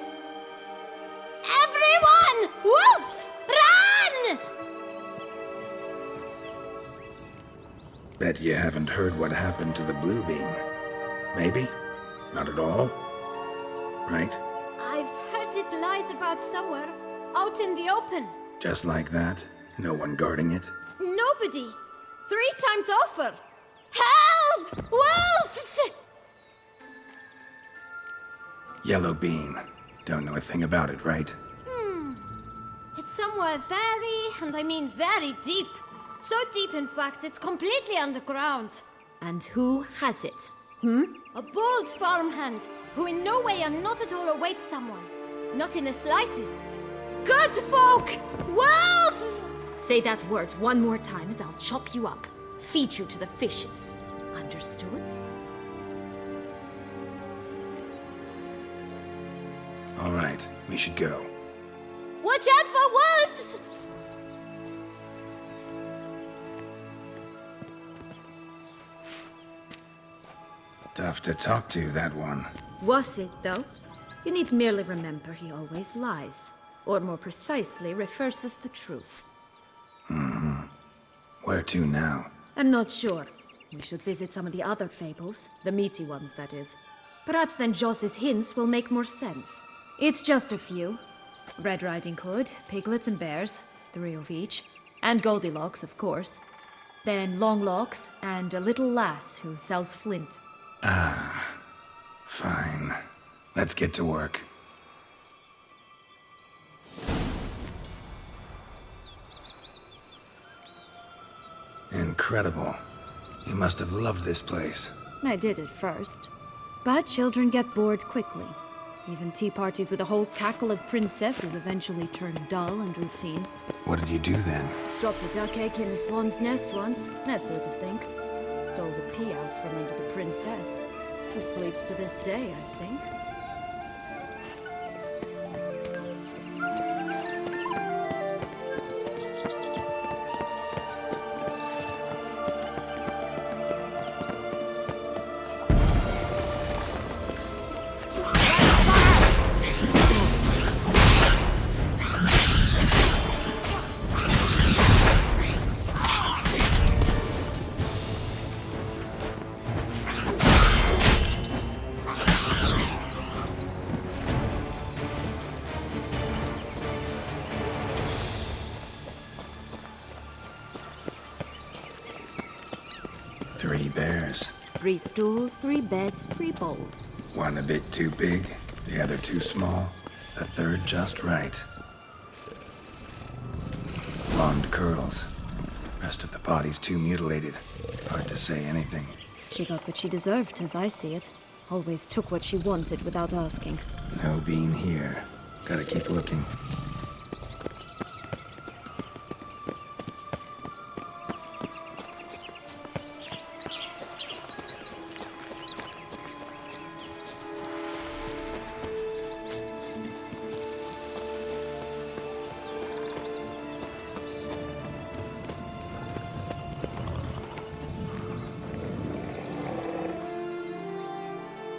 Everyone! Wolves! Run! Bet you haven't heard what happened to the blue bean. Maybe? Not at all? Right? I've heard it lies about somewhere, out in the open. Just like that? No one guarding it? Nobody. 3 times over. Help! Wolves! Yellow bean. Don't know a thing about it, right? It's somewhere very, and I mean very deep. So deep, in fact, it's completely underground. And who has it? A bold farmhand, who in no way and not at all awaits someone. Not in the slightest. Good folk! Wolf! Say that word one more time and I'll chop you up. Feed you to the fishes. Understood? All right, we should go. Watch out for wolves! Tough to talk to, that one. Was it, though? You need merely remember he always lies. Or more precisely, refers us the truth. Where to now? I'm not sure. We should visit some of the other fables, the meaty ones, that is. Perhaps then Joss's hints will make more sense. It's just a few. Red Riding Hood, piglets and bears, 3 of each, and Goldilocks, of course. Then Longlocks and a little lass who sells flint. Fine. Let's get to work. Incredible. You must have loved this place. I did at first. But children get bored quickly. Even tea parties with a whole cackle of princesses eventually turn dull and routine. What did you do then? Dropped a duck egg in the swan's nest once, that sort of thing. Stole the pea out from under the princess. Who sleeps to this day, I think. Three bears. 3 stools, 3 beds, 3 bowls. One a bit too big, the other too small, the third just right. Blonde curls. Rest of the body's too mutilated. Hard to say anything. She got what she deserved, as I see it. Always took what she wanted without asking. No bean here. Gotta keep looking.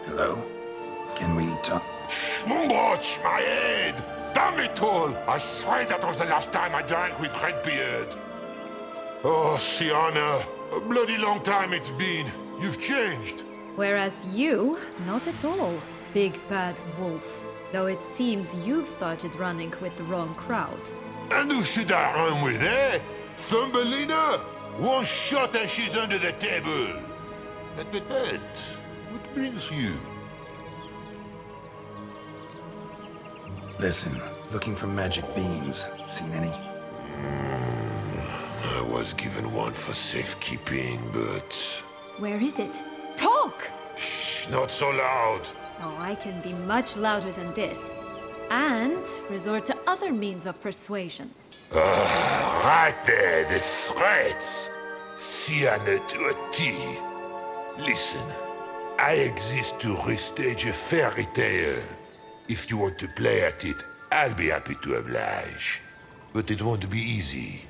Hello? Can we talk? Watch my head! Damn it all! I swear that was the last time I drank with Redbeard. Oh, Sienna, a bloody long time it's been. You've changed. Whereas you, not at all, big bad wolf. Though it seems you've started running with the wrong crowd. And who should I run with, eh? Thumbelina? One shot and she's under the table. But what brings you? Listen, looking for magic beans. Seen any? I was given one for safekeeping, but... Where is it? Talk! Shh, not so loud. Oh, I can be much louder than this. And resort to other means of persuasion. Right there, the threats. Sienna to a T. Listen, I exist to restage a fairy tale. If you want to play at it, I'll be happy to oblige. But it won't be easy.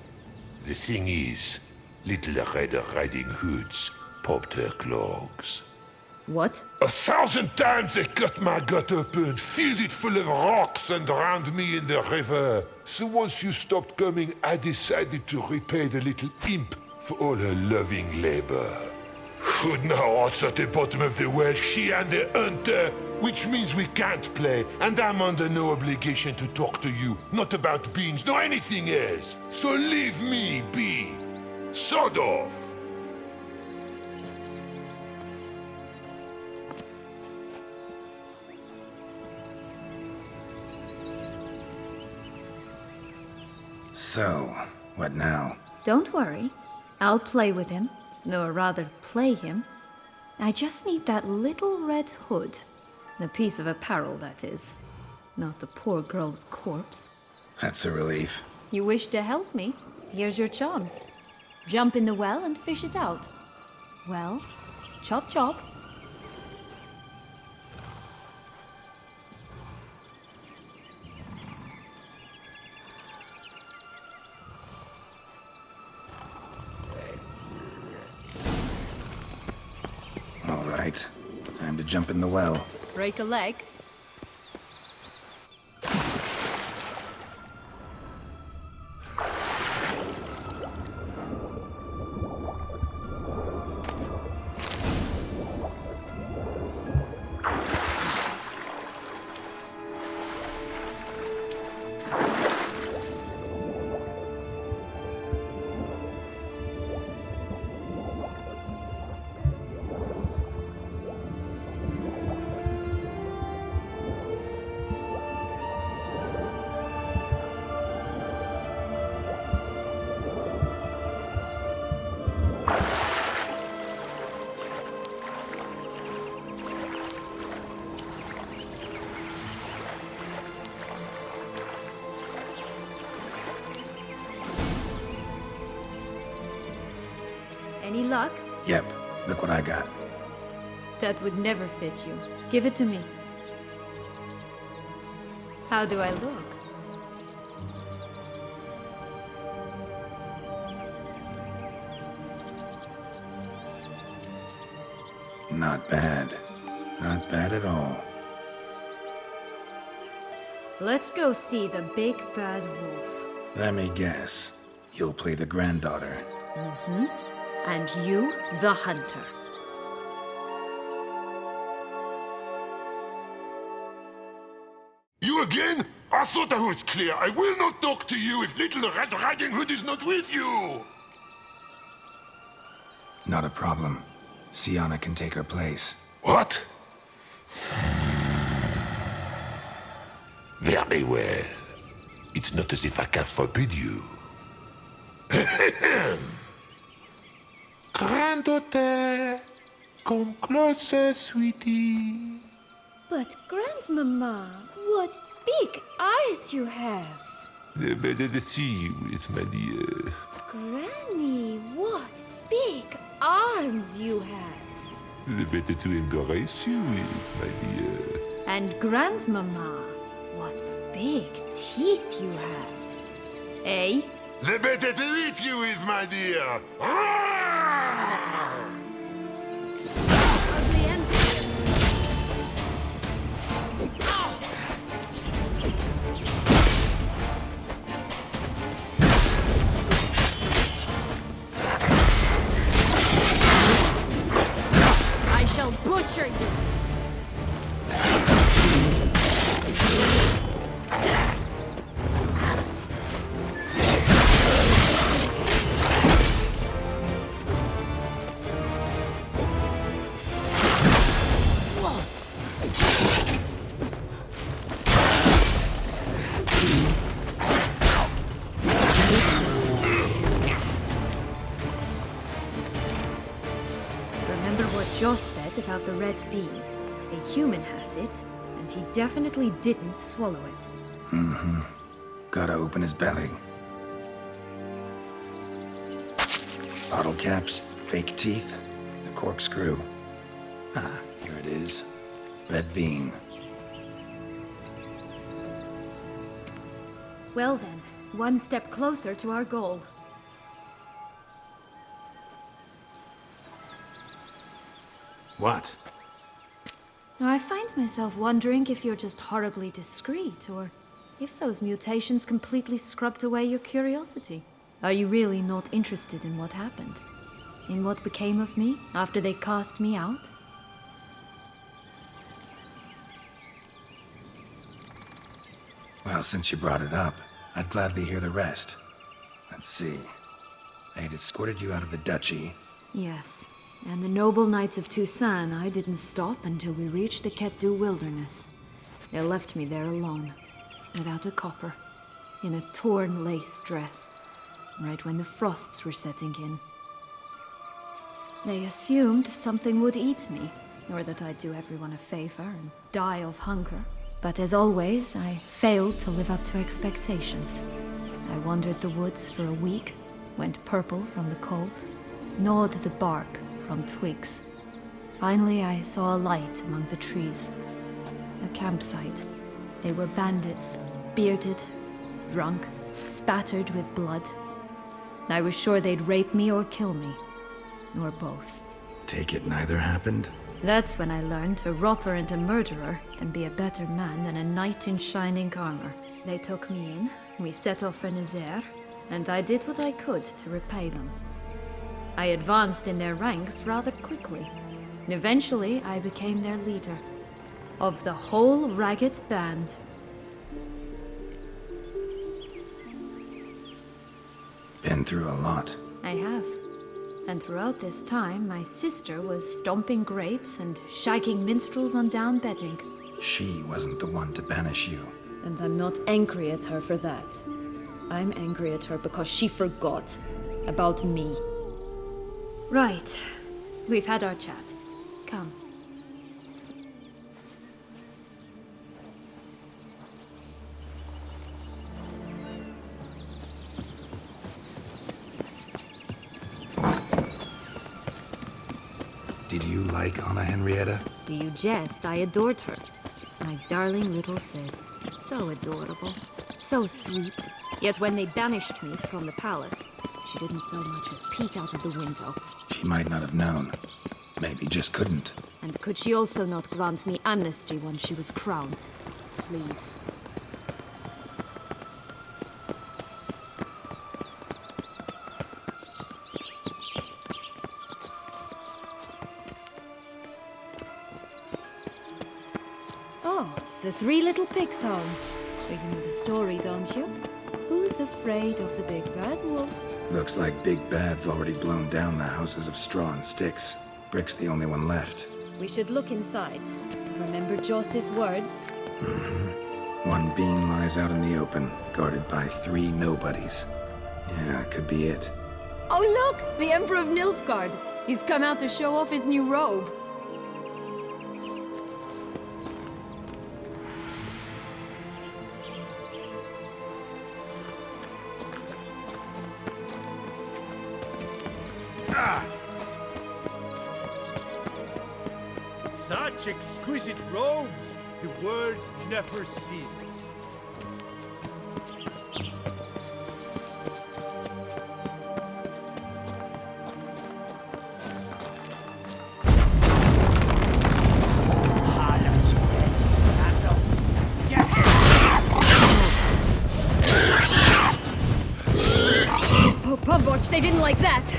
The thing is, little Red Riding Hoods popped her clogs. What? 1,000 times they cut my gut open, filled it full of rocks and drowned me in the river. So once you stopped coming, I decided to repay the little imp for all her loving labor. Now it's at the bottom of the well, she and the hunter, which means we can't play, and I'm under no obligation to talk to you, not about beans, nor anything else. So leave me be. Sod off. So, what now? Don't worry. I'll play with him. Or rather, play him. I just need that little red hood. The piece of apparel, that is. Not the poor girl's corpse. That's a relief. You wish to help me? Here's your chance. Jump in the well and fish it out. Well, chop chop. All right. Time to jump in the well. Break a leg. Any luck? Yep, look what I got. That would never fit you. Give it to me. How do I look? Not bad. Not bad at all. Let's go see the big bad wolf. Let me guess. You'll play the granddaughter. Mm-hmm. And you, the hunter. You again? I thought I was clear. I will not talk to you if little Red Riding Hood is not with you. Not a problem. Sienna can take her place. What? Very well. It's not as if I can forbid you. Granddaughter, come closer, sweetie. But, Grandmama, what big eyes you have! The better to see you with, my dear. Granny, what big arms you have! The better to embrace you with, my dear. And Grandmama, what big teeth you have. Eh? The better to eat you with, my dear. Ugly end to this. I shall butcher you. Remember what Joss said about the red bean? A human has it, and he definitely didn't swallow it. Mm-hmm. Gotta open his belly. Bottle caps, fake teeth, the corkscrew. Ah, here it is. Red bean. Well then, one step closer to our goal. What? I find myself wondering if you're just horribly discreet, or if those mutations completely scrubbed away your curiosity. Are you really not interested in what happened? In what became of me after they cast me out? Well, since you brought it up, I'd gladly hear the rest. Let's see. They'd escorted you out of the duchy. Yes, and the noble knights of Toussaint, I didn't stop until we reached the Ketdu wilderness. They left me there alone, without a copper, in a torn lace dress, right when the frosts were setting in. They assumed something would eat me, or that I'd do everyone a favor and die of hunger. But as always, I failed to live up to expectations. I wandered the woods for a week, went purple from the cold, gnawed the bark from twigs. Finally, I saw a light among the trees. A campsite. They were bandits, bearded, drunk, spattered with blood. I was sure they'd rape me or kill me, or both. Take it neither happened? That's when I learned a robber and a murderer can be a better man than a knight in shining armor. They took me in, we set off for Nazaire, and I did what I could to repay them. I advanced in their ranks rather quickly, and eventually I became their leader. Of the whole ragged band. Been through a lot. I have. And throughout this time, my sister was stomping grapes and shagging minstrels on down bedding. She wasn't the one to banish you. And I'm not angry at her for that. I'm angry at her because she forgot about me. Right. We've had our chat. Come. Did you like Anna Henrietta? Do you jest? I adored her. My darling little sis. So adorable. So sweet. Yet when they banished me from the palace, she didn't so much as peek out of the window. She might not have known. Maybe just couldn't. And could she also not grant me amnesty when she was crowned? Please. Oh, the Three Little Pig songs. You know the story, don't you? Who's afraid of the big bad wolf? Looks like Big Bad's already blown down the houses of straw and sticks. Brick's the only one left. We should look inside. Remember Joss's words? One beam lies out in the open, guarded by 3 nobodies. Yeah, could be it. Oh look! The Emperor of Nilfgaard! He's come out to show off his new robe. Such exquisite robes, the world's never seen. Oh, Pumbotch, they didn't like that!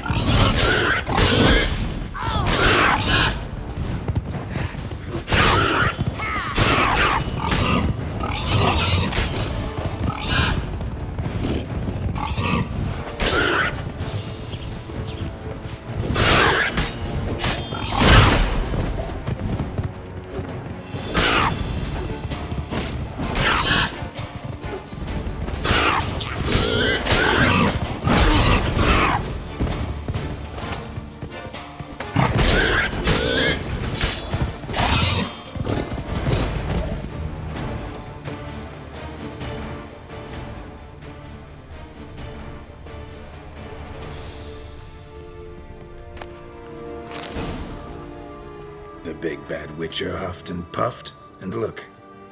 The big bad witcher huffed and puffed, and look,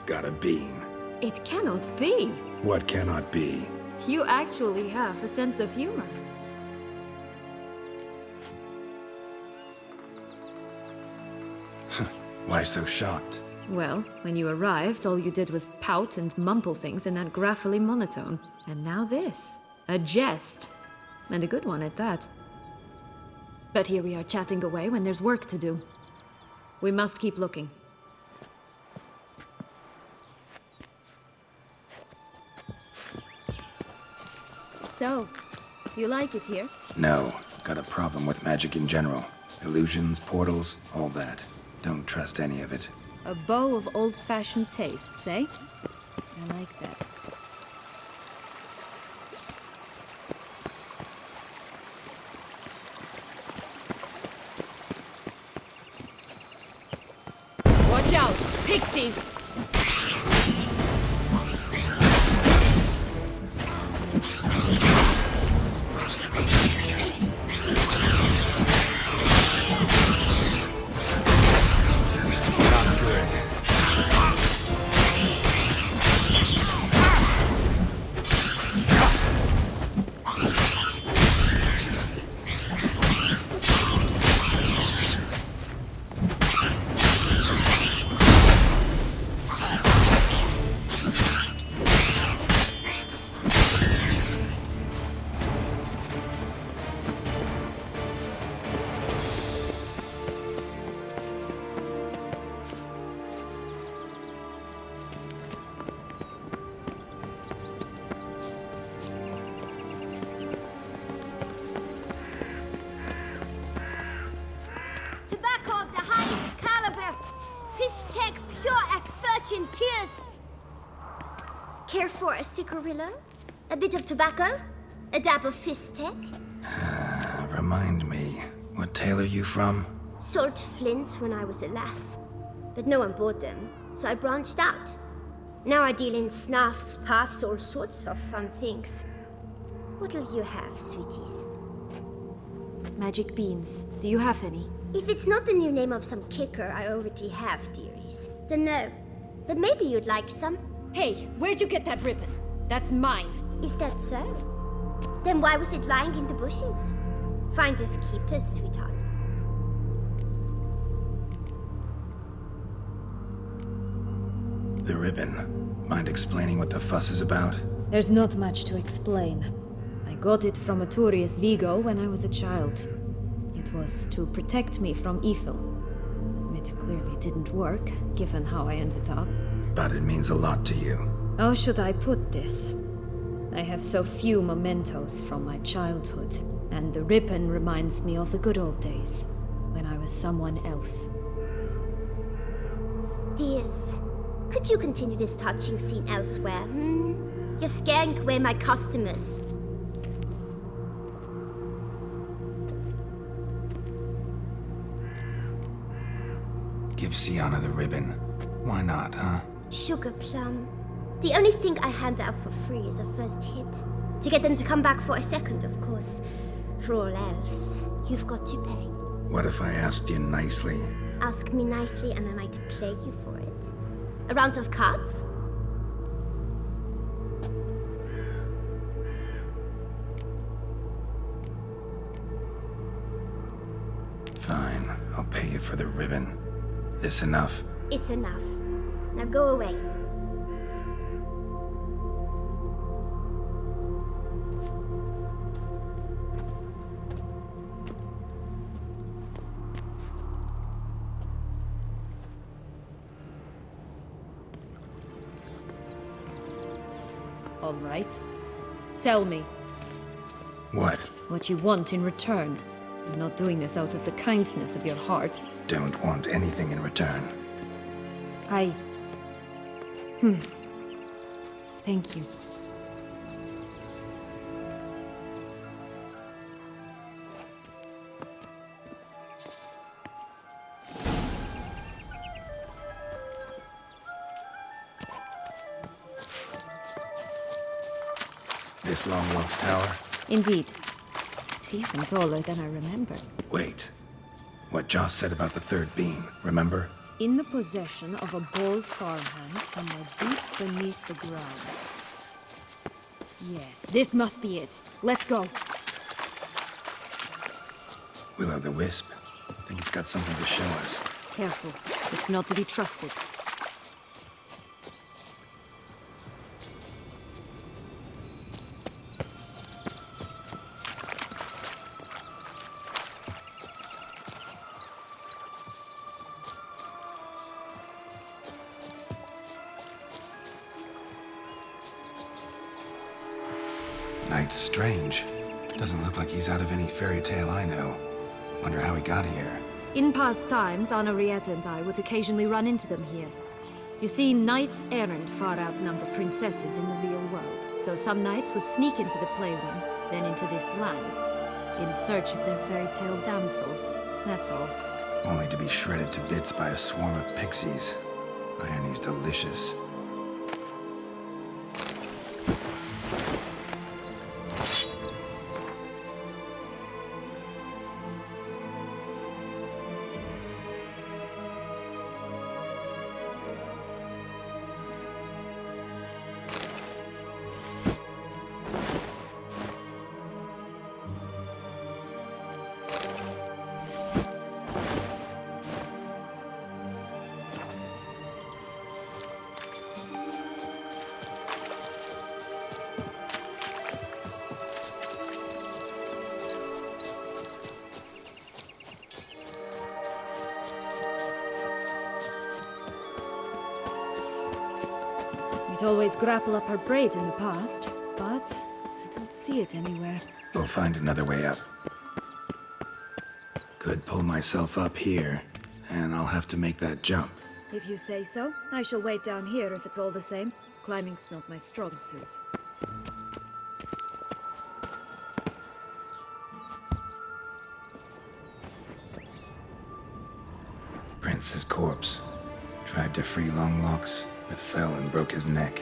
got a beam. It cannot be. What cannot be? You actually have a sense of humor. Why so shocked? Well, when you arrived, all you did was pout and mumble things in that graphily monotone. And now this. A jest. And a good one at that. But here we are chatting away when there's work to do. We must keep looking. So, do you like it here? No, got a problem with magic in general. Illusions, portals, all that. Don't trust any of it. A bow of old-fashioned tastes, eh? I like that. Watch out! Pixies! Tobacco of the highest caliber. Fistech pure as virgin tears. Care for a cigarillo? A bit of tobacco? A dab of Fistech? Remind me. What tale are you from? Sold flints when I was a lass, but no one bought them, so I branched out. Now I deal in snuffs, puffs, all sorts of fun things. What'll you have, sweeties? Magic beans. Do you have any? If it's not the new name of some kicker I already have, dearies, then no. But maybe you'd like some. Hey, where'd you get that ribbon? That's mine. Is that so? Then why was it lying in the bushes? Finders keepers, sweetheart. The ribbon. Mind explaining what the fuss is about? There's not much to explain. I got it from Aturius Vigo when I was a child. It was to protect me from evil. It clearly didn't work, given how I ended up. But it means a lot to you. How should I put this? I have so few mementos from my childhood, and the ribbon reminds me of the good old days, when I was someone else. Dears, could you continue this touching scene elsewhere, You're scaring away my customers. Give Sienna the ribbon. Why not, huh? Sugar plum. The only thing I hand out for free is a first hit. To get them to come back for a second, of course. For all else, you've got to pay. What if I asked you nicely? Ask me nicely and I might play you for it. A round of cards? Fine, I'll pay you for the ribbon. This enough? It's enough. Now go away. All right. Tell me. What? What you want in return. You're not doing this out of the kindness of your heart. Don't want anything in return. Thank you. This Longwalk's tower? Indeed. It's even taller than I remember. Wait. What Joss said about the third beam, remember? In the possession of a bold farmhand somewhere deep beneath the ground. Yes, this must be it. Let's go. Will-o'-the-Wisp. Think it's got something to show us. Careful. It's not to be trusted. Knight's strange. Doesn't look like he's out of any fairy tale I know. Wonder how he got here. In past times, Anarietta and I would occasionally run into them here. You see, knights errant far outnumber princesses in the real world. So some knights would sneak into the playroom, then into this land, in search of their fairy tale damsels. That's all. Only to be shredded to bits by a swarm of pixies. Irony's delicious. We'd always grapple up her braid in the past, but I don't see it anywhere. We'll find another way up. Could pull myself up here, and I'll have to make that jump. If you say so, I shall wait down here if it's all the same. Climbing's not my strong suit. It's his corpse. Tried to free Longlocks, but fell and broke his neck.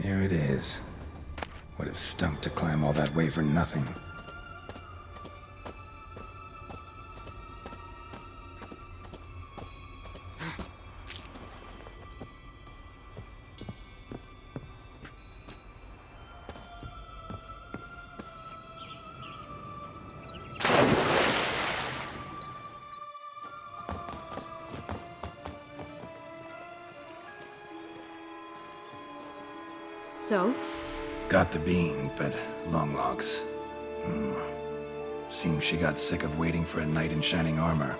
Here it is. Would have stunk to climb all that way for nothing. So? Got the bean, but Longlocks. Seems she got sick of waiting for a knight in shining armor.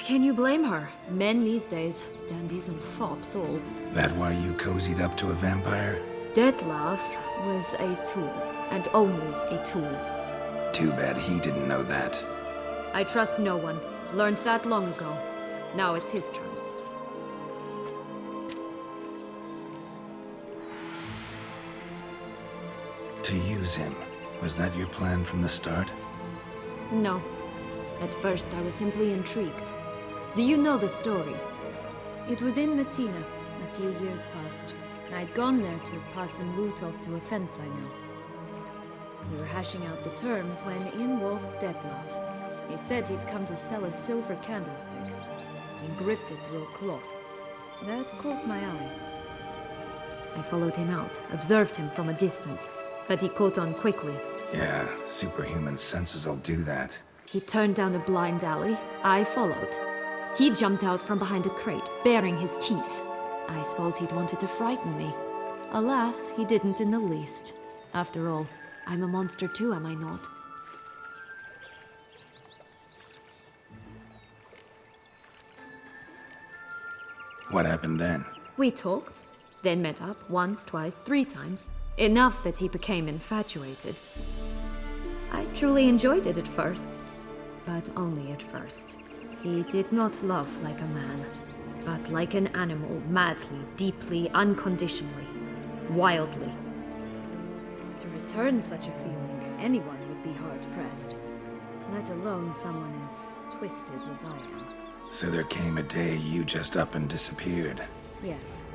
Can you blame her? Men these days, dandies and fops all. That why you cozied up to a vampire? Dettlaff was a tool, and only a tool. Too bad he didn't know that. I trust no one. Learned that long ago. Now it's his turn. To use him. Was that your plan from the start? No. At first I was simply intrigued. Do you know the story? It was in Metina, a few years past. I'd gone there to pass some loot off to a fence I know. We were hashing out the terms when in walked Dettlaff. He said he'd come to sell a silver candlestick. He gripped it through a cloth. That caught my eye. I followed him out, observed him from a distance, but he caught on quickly. Yeah, superhuman senses will do that. He turned down a blind alley. I followed. He jumped out from behind a crate, baring his teeth. I suppose he'd wanted to frighten me. Alas, he didn't in the least. After all, I'm a monster too, am I not? What happened then? We talked, then met up once, twice, 3 times. Enough that he became infatuated. I truly enjoyed it at first, but only at first. He did not love like a man, but like an animal, madly, deeply, unconditionally, wildly. To return such a feeling, anyone would be hard-pressed, let alone someone as twisted as I am. So there came a day you just up and disappeared. Yes,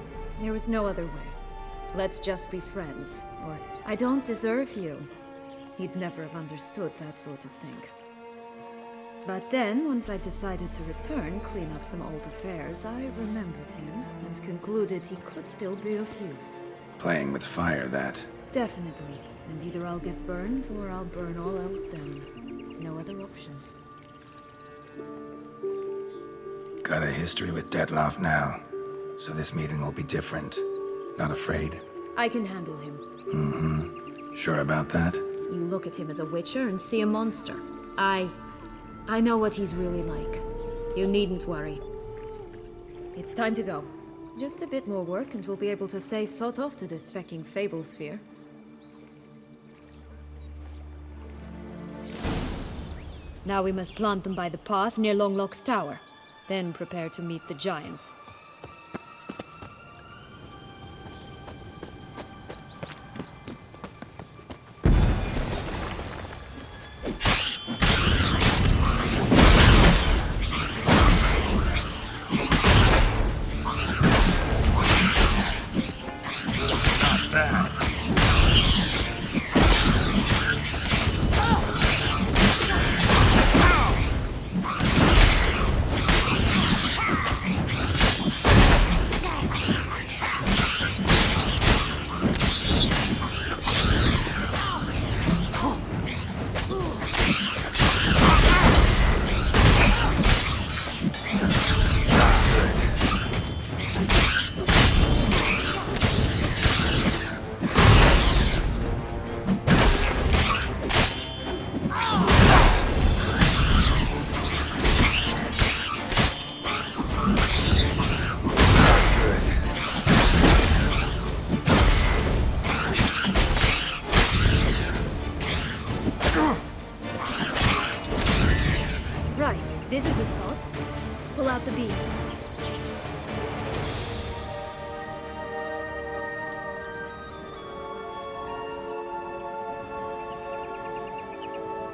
there was no other way. Let's just be friends, or I don't deserve you. He'd never have understood that sort of thing. But then, once I decided to return, clean up some old affairs, I remembered him and concluded he could still be of use. Playing with fire, that. Definitely. And either I'll get burned or I'll burn all else down. No other options. Got a history with Dettlaff now, so this meeting will be different. Not afraid? I can handle him. Mm-hmm. Sure about that? You look at him as a witcher and see a monster. I know what he's really like. You needn't worry. It's time to go. Just a bit more work and we'll be able to say sod off to this fecking fable sphere. Now we must plant them by the path near Longlock's tower. Then prepare to meet the giant. Right, this is the spot. Pull out the bees.